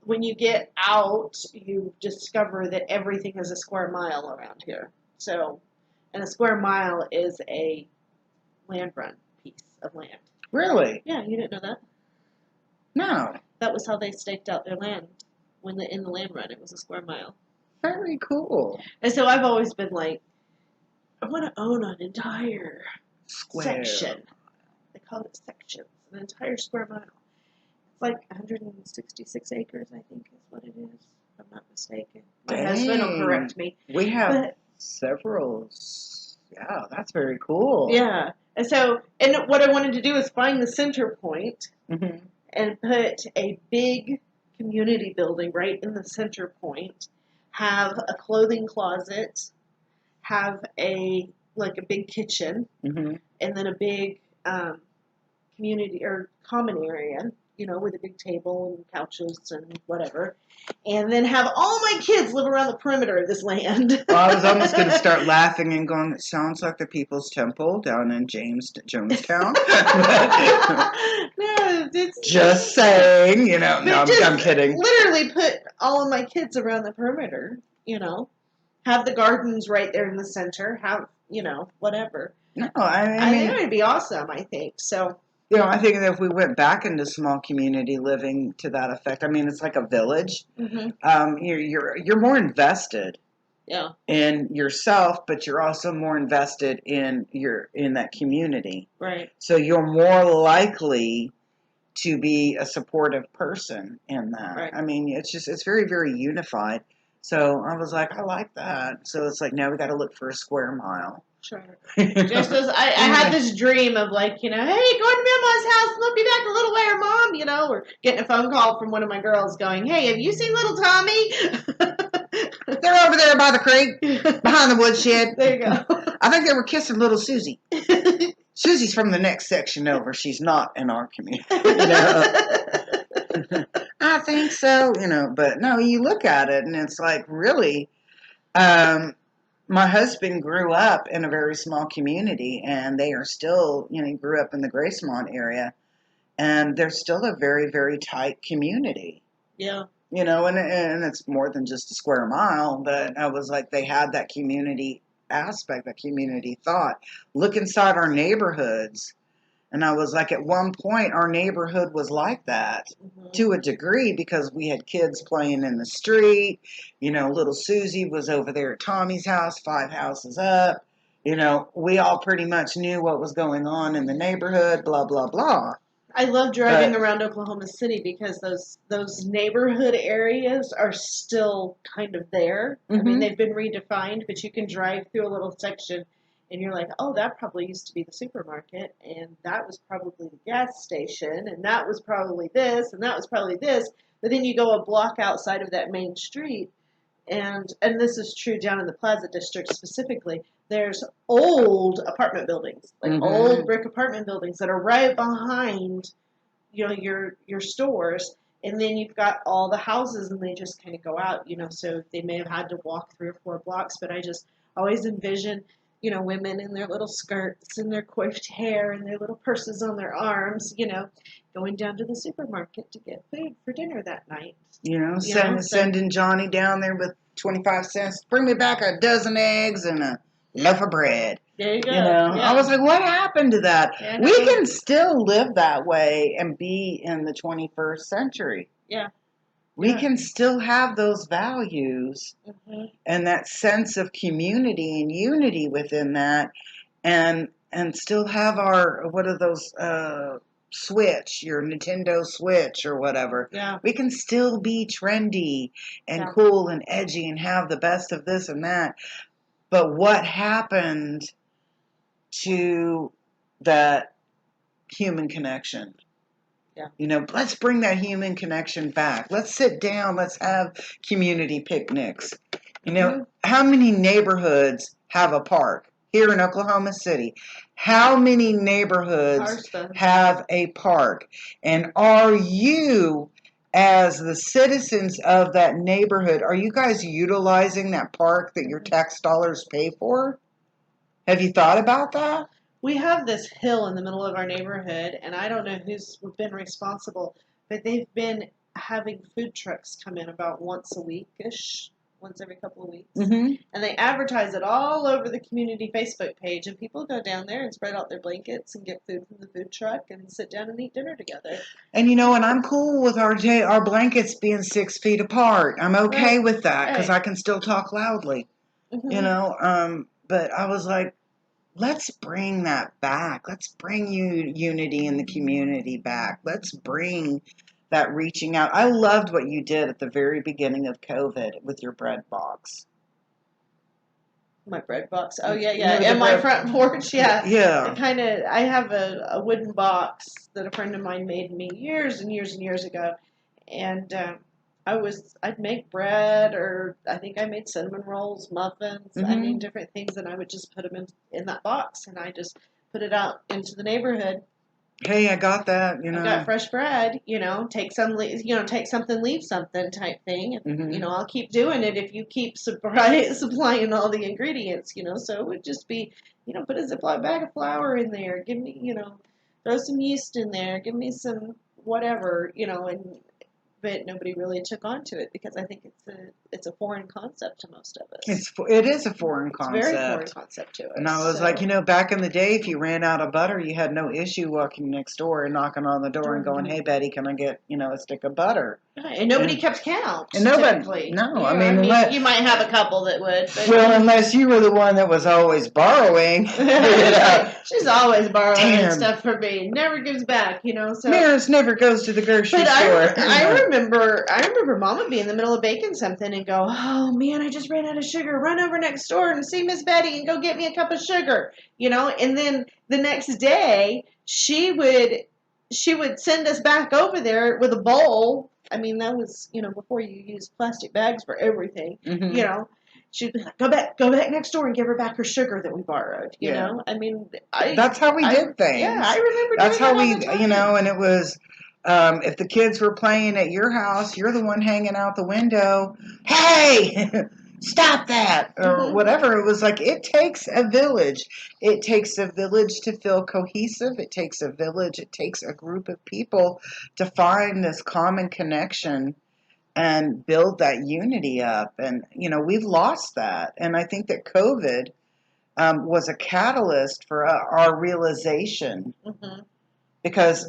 when you get out, you discover that everything is a square mile around here. So, and a square mile is a land run piece of land. Really? Yeah, you didn't know that? No. That was how they staked out their land in the land run. It was a square mile. Very cool. And so I've always been like, I want to own an entire section. They call it sections. An entire square mile. It's like 166 acres, I think is what it is, if I'm not mistaken. My husband will correct me. We have several. Yeah, that's very cool. Yeah. And so, and what I wanted to do is find the center point and put a big community building right in the center point, have a clothing closet, have a big kitchen, and then a big community or common area, with a big table and couches and whatever, and then have all my kids live around the perimeter of this land. Well, I was almost going to start laughing and going, it sounds like the People's Temple down in Jonestown. No, it's just saying, no, I'm kidding. Literally put all of my kids around the perimeter, have the gardens right there in the center, have, whatever. No, I mean, it would be awesome, I think, so. I think that if we went back into small community living to that effect, I mean, it's like a village. You're more invested in yourself, but you're also more invested in that community. Right. So you're more likely to be a supportive person in that. Right. I mean, it's very, very unified. So I was like, I like that. So it's like, now we got to look for a square mile. Sure. Just as I had this dream of hey, going to Mama's house, we'll be back a little later, Mom, or getting a phone call from one of my girls going, hey, have you seen little Tommy? They're over there by the creek, behind the woodshed. There you go. I think they were kissing little Susie. Susie's from the next section over. She's not in our community. I think so, but no, you look at it and it's like, really, my husband grew up in a very small community, and they are still, he grew up in the Gracemont area, and they're still a very, very tight community. Yeah. And it's more than just a square mile, but I was like, they had that community aspect, that community thought. Look inside our neighborhoods. And I was like, at one point, our neighborhood was like that to a degree, because we had kids playing in the street. Little Susie was over there at Tommy's house, 5 houses up. We all pretty much knew what was going on in the neighborhood, blah, blah, blah. I love driving around Oklahoma City because those neighborhood areas are still kind of there. I mean, they've been redefined, but you can drive through a little section and you're like, oh, that probably used to be the supermarket, and that was probably the gas station, and that was probably this, and that was probably this. But then you go a block outside of that main street, and this is true down in the Plaza District specifically, there's old apartment buildings, old brick apartment buildings that are right behind, your stores, and then you've got all the houses, and they just kind of go out, so they may have had to walk 3 or 4 blocks, but I just always envision, women in their little skirts and their coiffed hair and their little purses on their arms, going down to the supermarket to get food for dinner that night. Sending Johnny down there with 25 cents. Bring me back a dozen eggs and a loaf of bread. There you go. I was like, what happened to that? Yeah, we can still live that way and be in the 21st century. Yeah. We can still have those values and that sense of community and unity within that, and still have our, what are those, Switch, your Nintendo Switch or whatever. Yeah. We can still be trendy and cool and edgy and have the best of this and that. But what happened to that human connection? Yeah. Let's bring that human connection back. Let's sit down. Let's have community picnics. You know, how many neighborhoods have a park here in Oklahoma City? How many neighborhoods have a park? And are you, as the citizens of that neighborhood, are you guys utilizing that park that your tax dollars pay for? Have you thought about that? We have this hill in the middle of our neighborhood, and I don't know who's been responsible, but they've been having food trucks come in about once a week-ish, once every couple of weeks. Mm-hmm. And they advertise it all over the community Facebook page, and people go down there and spread out their blankets and get food from the food truck and sit down and eat dinner together. And you know, and I'm cool with our blankets being 6 feet apart. I'm okay with that because I can still talk loudly. Mm-hmm. You know, but I was like, let's bring that back. Let's bring unity in the community back. Let's bring that reaching out. I loved what you did at the very beginning of COVID with your bread box. My bread box. Oh, yeah. And my front porch, yeah. Yeah. I have a wooden box that a friend of mine made me years and years and years ago. And I'd make bread, or I think I made cinnamon rolls, muffins, Mm-hmm. I mean, different things, and I would just put them in that box, and I just put it out into the neighborhood. Hey, I got that, you know. I got fresh bread, you know, take something, leave something type thing. And, Mm-hmm. you know, I'll keep doing it if you keep supplying all the ingredients, you know. So it would just be, you know, put a Ziploc bag of flour in there, give me, you know, throw some yeast in there, give me some whatever, you know, but nobody really took on to it because I think it's a foreign concept to most of us. It is a foreign concept. It's a very foreign concept to us. And I was like, you know, back in the day, if you ran out of butter, you had no issue walking next door and knocking on the door and going, hey, Betty, can I get, you know, a stick of butter? Right. And nobody kept count. And nobody, typically. no, Yeah, I mean, you might have a couple that would. But unless you were the one that was always borrowing. She's always borrowing stuff from me. Never gives back, you know. So Mares never goes to the grocery store. I remember Mama would be in the middle of baking something and go, oh man, I just ran out of sugar. Run over next door and see Miss Betty and go get me a cup of sugar, you know. And then the next day she would send us back over there with a bowl. I mean, that was, you know, before you used plastic bags for everything, Mm-hmm. you know. She'd be like, go back next door and give her back her sugar that we borrowed, you know. I mean, that's how we did things. Yeah, I remember that's doing how that all the time. you know, and it was, if the kids were playing at your house, you're the one hanging out the window. Hey, stop that, or whatever. It was like, it takes a village. It takes a village to feel cohesive. It takes a village. It takes a group of people to find this common connection and build that unity up. And, you know, we've lost that. And I think that COVID was a catalyst for our realization. Mm-hmm. Because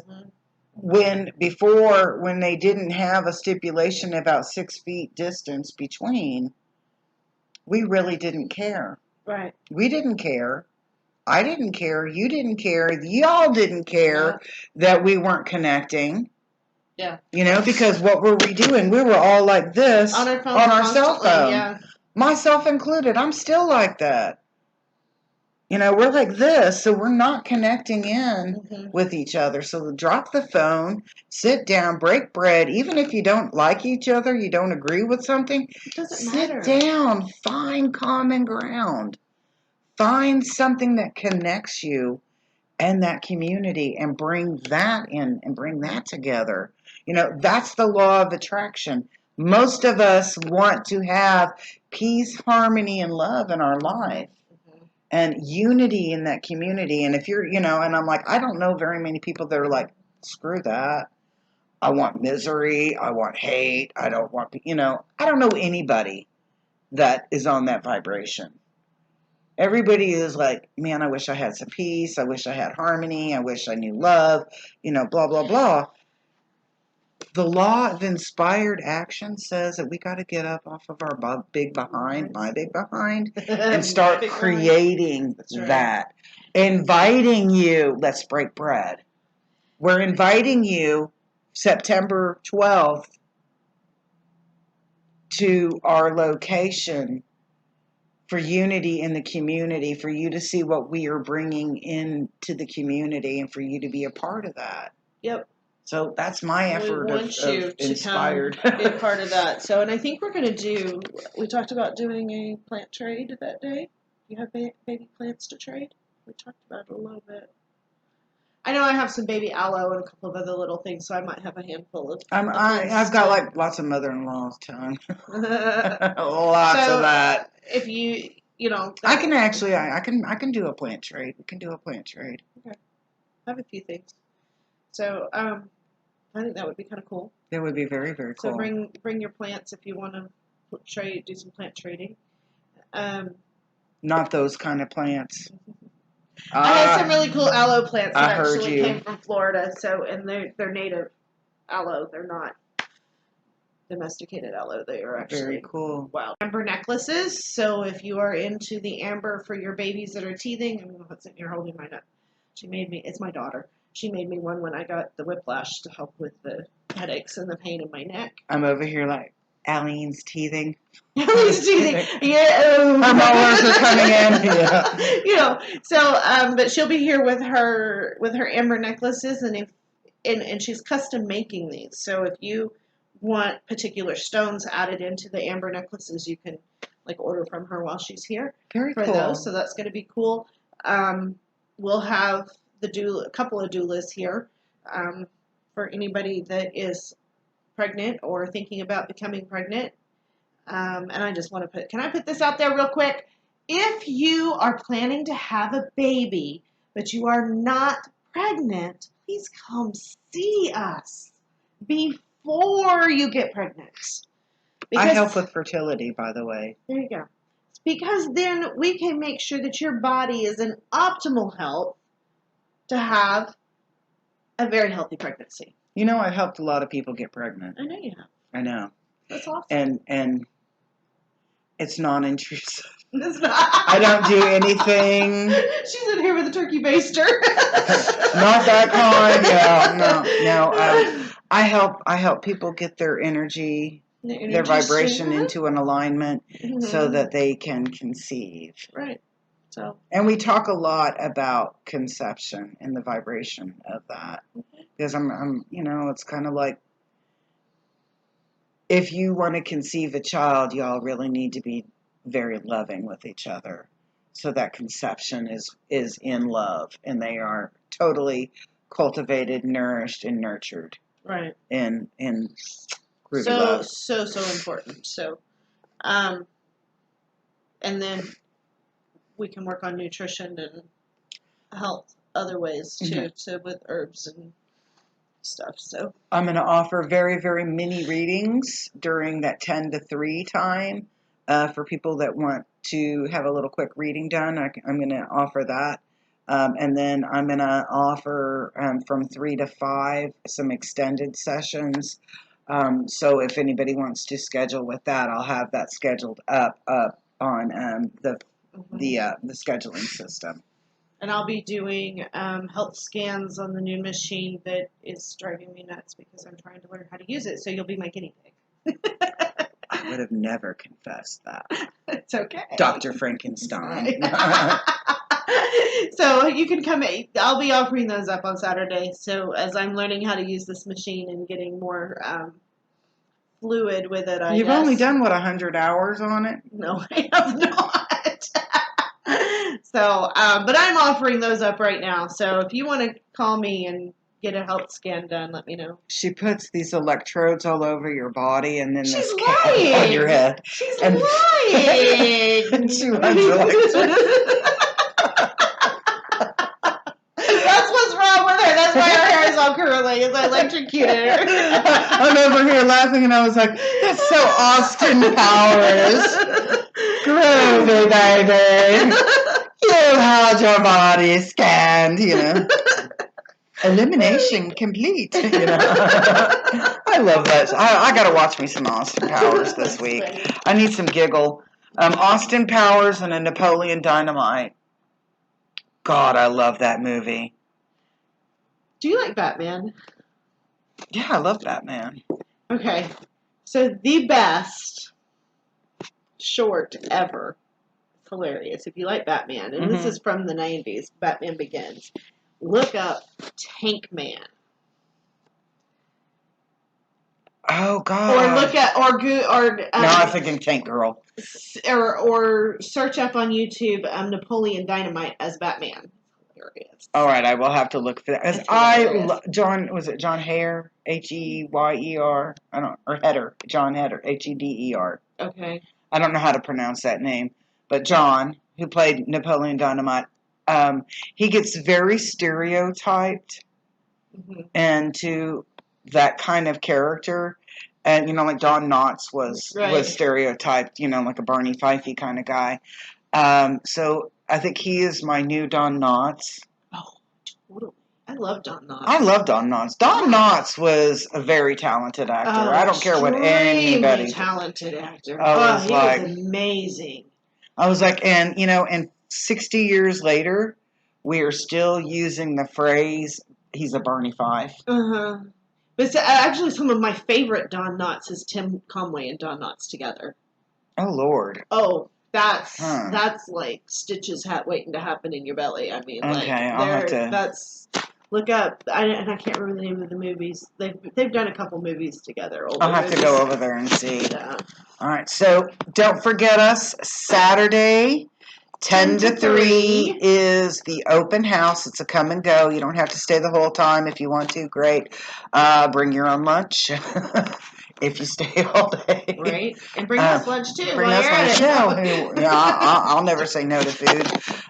when they didn't have a stipulation about 6 feet distance between, we really didn't care. Right. We didn't care. I didn't care. You didn't care. Y'all didn't care that we weren't connecting. Yeah. You know, because what were we doing? We were all like this on our cell phone. Yeah. Myself included. I'm still like that. You know, we're like this, so we're not connecting in with each other. So drop the phone, sit down, break bread. Even if you don't like each other, you don't agree with something, it doesn't sit matter. down, find common ground. Find something that connects you and that community and bring that in and bring that together. You know, that's the law of attraction. Most of us want to have peace, harmony, and love in our life and unity in that community. And if you're, you know, and I'm like, I don't know very many people that are like, screw that. I want misery. I want hate. I don't want, you know, I don't know anybody that is on that vibration. Everybody is like, man, I wish I had some peace. I wish I had harmony. I wish I knew love, you know, blah, blah, blah. The law of inspired action says that we got to get up off of our big behind, my big behind, and start creating that. Inviting you, let's break bread. We're inviting you September 12th to our location for unity in the community, for you to see what we are bringing into the community and for you to be a part of that. Yep. So that's my effort we want you of to inspired. come be a part of that. So, and I think we're going to do, we talked about doing a plant trade that day. Do you have baby plants to trade? We talked about it a little bit. I know I have some baby aloe and a couple of other little things, so I might have a handful of I've got like lots of mother-in-laws telling lots of that. If you know, I can actually, I can do a plant trade. We can do a plant trade. Okay. I have a few things. So, I think that would be kind of cool. That would be very, very cool. So bring your plants if you want to do some plant trading. Not those kind of plants. I had some really cool aloe plants that actually you. came from Florida. So, and they're native aloe. They're not domesticated aloe. They are actually very cool. Wow. Amber necklaces. So if you are into the amber for your babies that are teething, I'm sitting here holding mine up. She made me. It's my daughter. She made me one when I got the whiplash to help with the headaches and the pain in my neck. I'm over here like Alleen's teething. Alleen's teething. Yeah. Her molars are coming in. Yeah. You know. So, but she'll be here with her amber necklaces, and she's custom making these. So if you want particular stones added into the amber necklaces, you can like order from her while she's here. Very for cool. Those. So that's going to be cool. We'll have a couple of doulas here for anybody that is pregnant or thinking about becoming pregnant. And I just want to can I put this out there real quick? If you are planning to have a baby, but you are not pregnant, please come see us before you get pregnant. I help with fertility, by the way. There you go. Because then we can make sure that your body is in optimal health to have a very healthy pregnancy. You know, I've helped a lot of people get pregnant. I know you have. I know. That's awesome. And it's non-intrusive. It's not. I don't do anything. She's in here with a turkey baster. Not that kind. No. I help people get their energy their vibration into an alignment so that they can conceive. Right. So. And we talk a lot about conception and the vibration of that. Because I'm it's kind of like if you want to conceive a child, y'all really need to be very loving with each other. So that conception is in love and they are totally cultivated, nourished, and nurtured. Right. In groovy love. So important. So and then we can work on nutrition and health other ways too, so with herbs and stuff. So I'm going to offer very, very mini readings during that 10 to 3 time for people that want to have a little quick reading done. I'm going to offer that. And then I'm going to offer from 3 to 5 some extended sessions. So if anybody wants to schedule with that, I'll have that scheduled up on the scheduling system. And I'll be doing health scans on the new machine that is driving me nuts because I'm trying to learn how to use it. So you'll be my guinea pig. I would have never confessed that. It's okay. Dr. Frankenstein. So you can come. I'll be offering those up on Saturday. So as I'm learning how to use this machine and getting more fluid with it, You've only done, 100 hours on it? No, I have not. So, but I'm offering those up right now. So if you want to call me and get a health scan done, let me know. She puts these electrodes all over your body and then this cap on your head. She's lying. And she runs electrodes. That's what's wrong with her. That's why her hair is all curly. It's electrocuted. I'm over here laughing and I was like, that's so Austin Powers. Groovy, baby. You had your body scanned, Elimination complete, I love that. I got to watch me some Austin Powers this week. I need some giggle. Austin Powers and a Napoleon Dynamite. God, I love that movie. Do you like Batman? Yeah, I love Batman. Okay. So the best short ever. It's hilarious. If you like Batman, and this is from the 90s, Batman Begins. Look up Tank Man. Oh God. Or look at Now I'm thinking Tank Girl. or search up on YouTube Napoleon Dynamite as Batman. Hilarious. All right, I will have to look for that. As was it John Heyer? Heyer? I don't, or Heder. John Heder. Heder. Okay. I don't know how to pronounce that name, but John, who played Napoleon Dynamite, he gets very stereotyped into that kind of character. And, like Don Knotts was stereotyped, like a Barney Fife kind of guy. So I think he is my new Don Knotts. Oh, totally. I love Don Knotts. I love Don Knotts. Don Knotts was a very talented actor. I don't care what anybody. Talented actor. He was amazing. I was like, and 60 years later, we are still using the phrase, he's a Barney Fife. Uh-huh. But actually, some of my favorite Don Knotts is Tim Conway and Don Knotts together. Oh, Lord. Oh, that's like stitches waiting to happen in your belly. I mean, okay, I'll have to... That's... Look up, and I can't remember the name of the movies. They've done a couple movies together. I'll have to go over there and see. Yeah. All right, so don't forget us, Saturday, 10 to 3 is the open house. It's a come and go. You don't have to stay the whole time. If you want to, great. Bring your own lunch if you stay all day. Right, and bring us lunch too. Bring us lunch too. Yeah, I'll never say no to food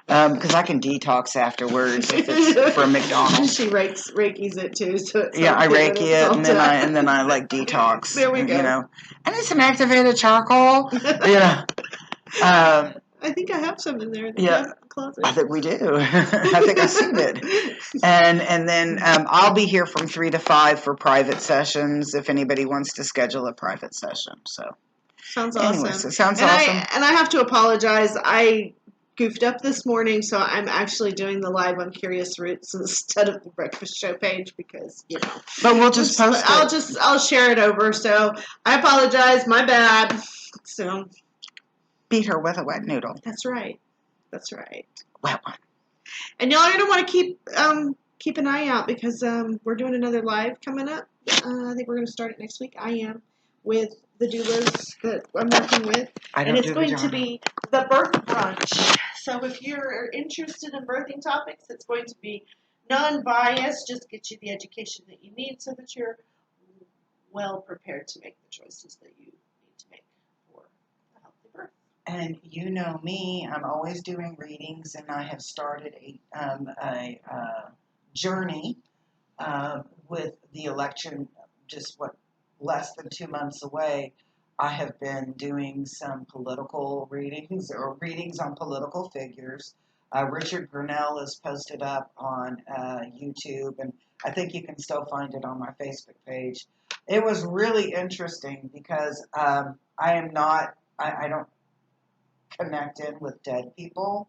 because I can detox afterwards if it's from McDonald's. She Reiki's it too. So it's I Reiki it and then I like detox. There we go. I need some activated charcoal. I think I have some in there in the closet. I think we do. I think I've seen it. And then I'll be here from 3 to 5 for private sessions if anybody wants to schedule a private session. So sounds awesome. Anyways, it sounds awesome. And I have to apologize. I goofed up this morning, so I'm actually doing the live on Curious Roots instead of the breakfast show page because But we'll just post it. I'll share it over. So I apologize. My bad. So. Beat her with a wet noodle. That's right. Wet one. And y'all are going to want to keep an eye out because we're doing another live coming up. I think we're going to start it next week. I am with the doulas that I'm working with. And it's going to be the birth brunch. So if you're interested in birthing topics, it's going to be non-biased. Just get you the education that you need so that you're well prepared to make the choices that you need to make for a healthy birth. And you know me, I'm always doing readings, and I have started a journey with the election just less than 2 months away. I have been doing some political readings or readings on political figures. Richard Grinnell is posted up on YouTube, and I think you can still find it on my Facebook page. It was really interesting because I don't connect in with dead people,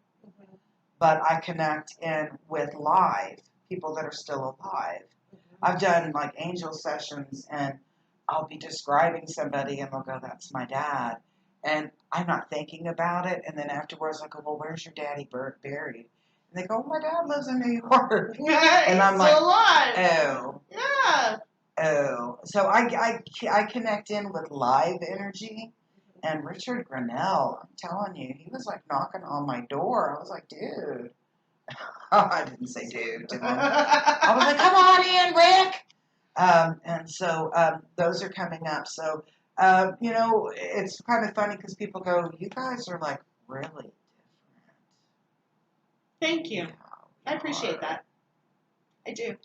but I connect in with live people that are still alive. I've done like angel sessions, and I'll be describing somebody and they'll go, "That's my dad." And I'm not thinking about it. And then afterwards I go, "Well, where's your daddy buried?" And they go, "My dad lives in New York." And I'm like, alive. "Oh. Yeah. Oh." So I connect in with live energy. And Richard Grinnell, I'm telling you, he was like knocking on my door. I was like, "Dude." I didn't say dude to him. I was like, "Come on in, Rick." And so those are coming up. So, it's kind of funny because people go, "You guys are like really different." Thank you. I appreciate that. I do.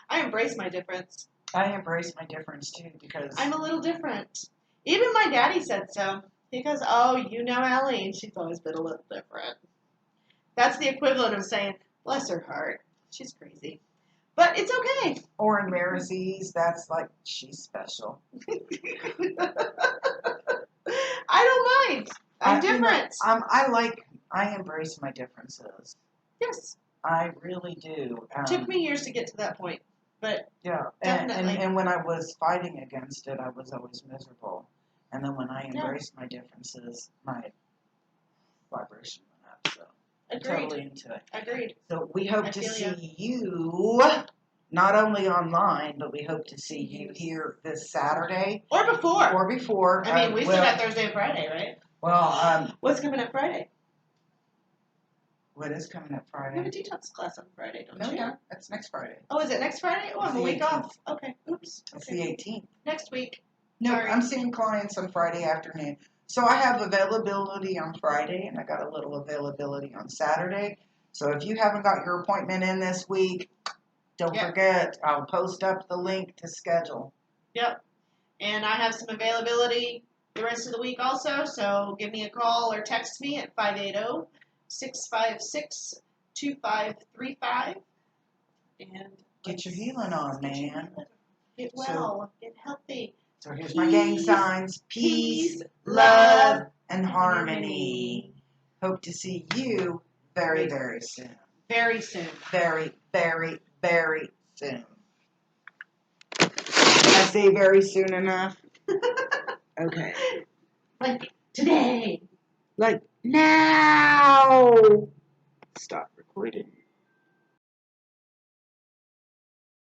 I embrace my difference. I embrace my difference too because I'm a little different. Even my daddy said so. He goes, "Oh, Alyeen, she's always been a little different." That's the equivalent of saying, "Bless her heart, she's crazy." But it's okay. Or in Mares, that's like, she's special. I don't mind. I'm different. I embrace my differences. Yes. I really do. Took me years to get to that point. But yeah, definitely. And when I was fighting against it, I was always miserable. And then when I embraced my differences, my vibration went up. So Agreed. I'm totally into it. Agreed. So we hope to see you not only online, but we hope to see you here this Saturday Or before. or before. I mean, we still got Thursday and Friday, right? Well, what's coming up Friday? what is coming up You have Friday? a detox class on Friday, don't No, you? no, that's next Friday. Oh, is it next Friday? Oh, I'm a It's the week 18th. off. Okay, oops. It's Okay. the 18th. Next week. No, Sorry. I'm seeing clients on Friday afternoon. So I have availability on Friday, and I got a little availability on Saturday. So if you haven't got your appointment in this week, don't forget, I'll post up the link to schedule. Yep. And I have some availability the rest of the week also, so give me a call or text me at 580-656-2535. And Get your healing on, man. Get well. Get healthy. So here's my gang signs. Peace, love, love, and harmony. Hope to see you very, very soon. Very soon. Very, very, very soon. Did I say very soon enough? Okay. Like today. Like now. Stop recording.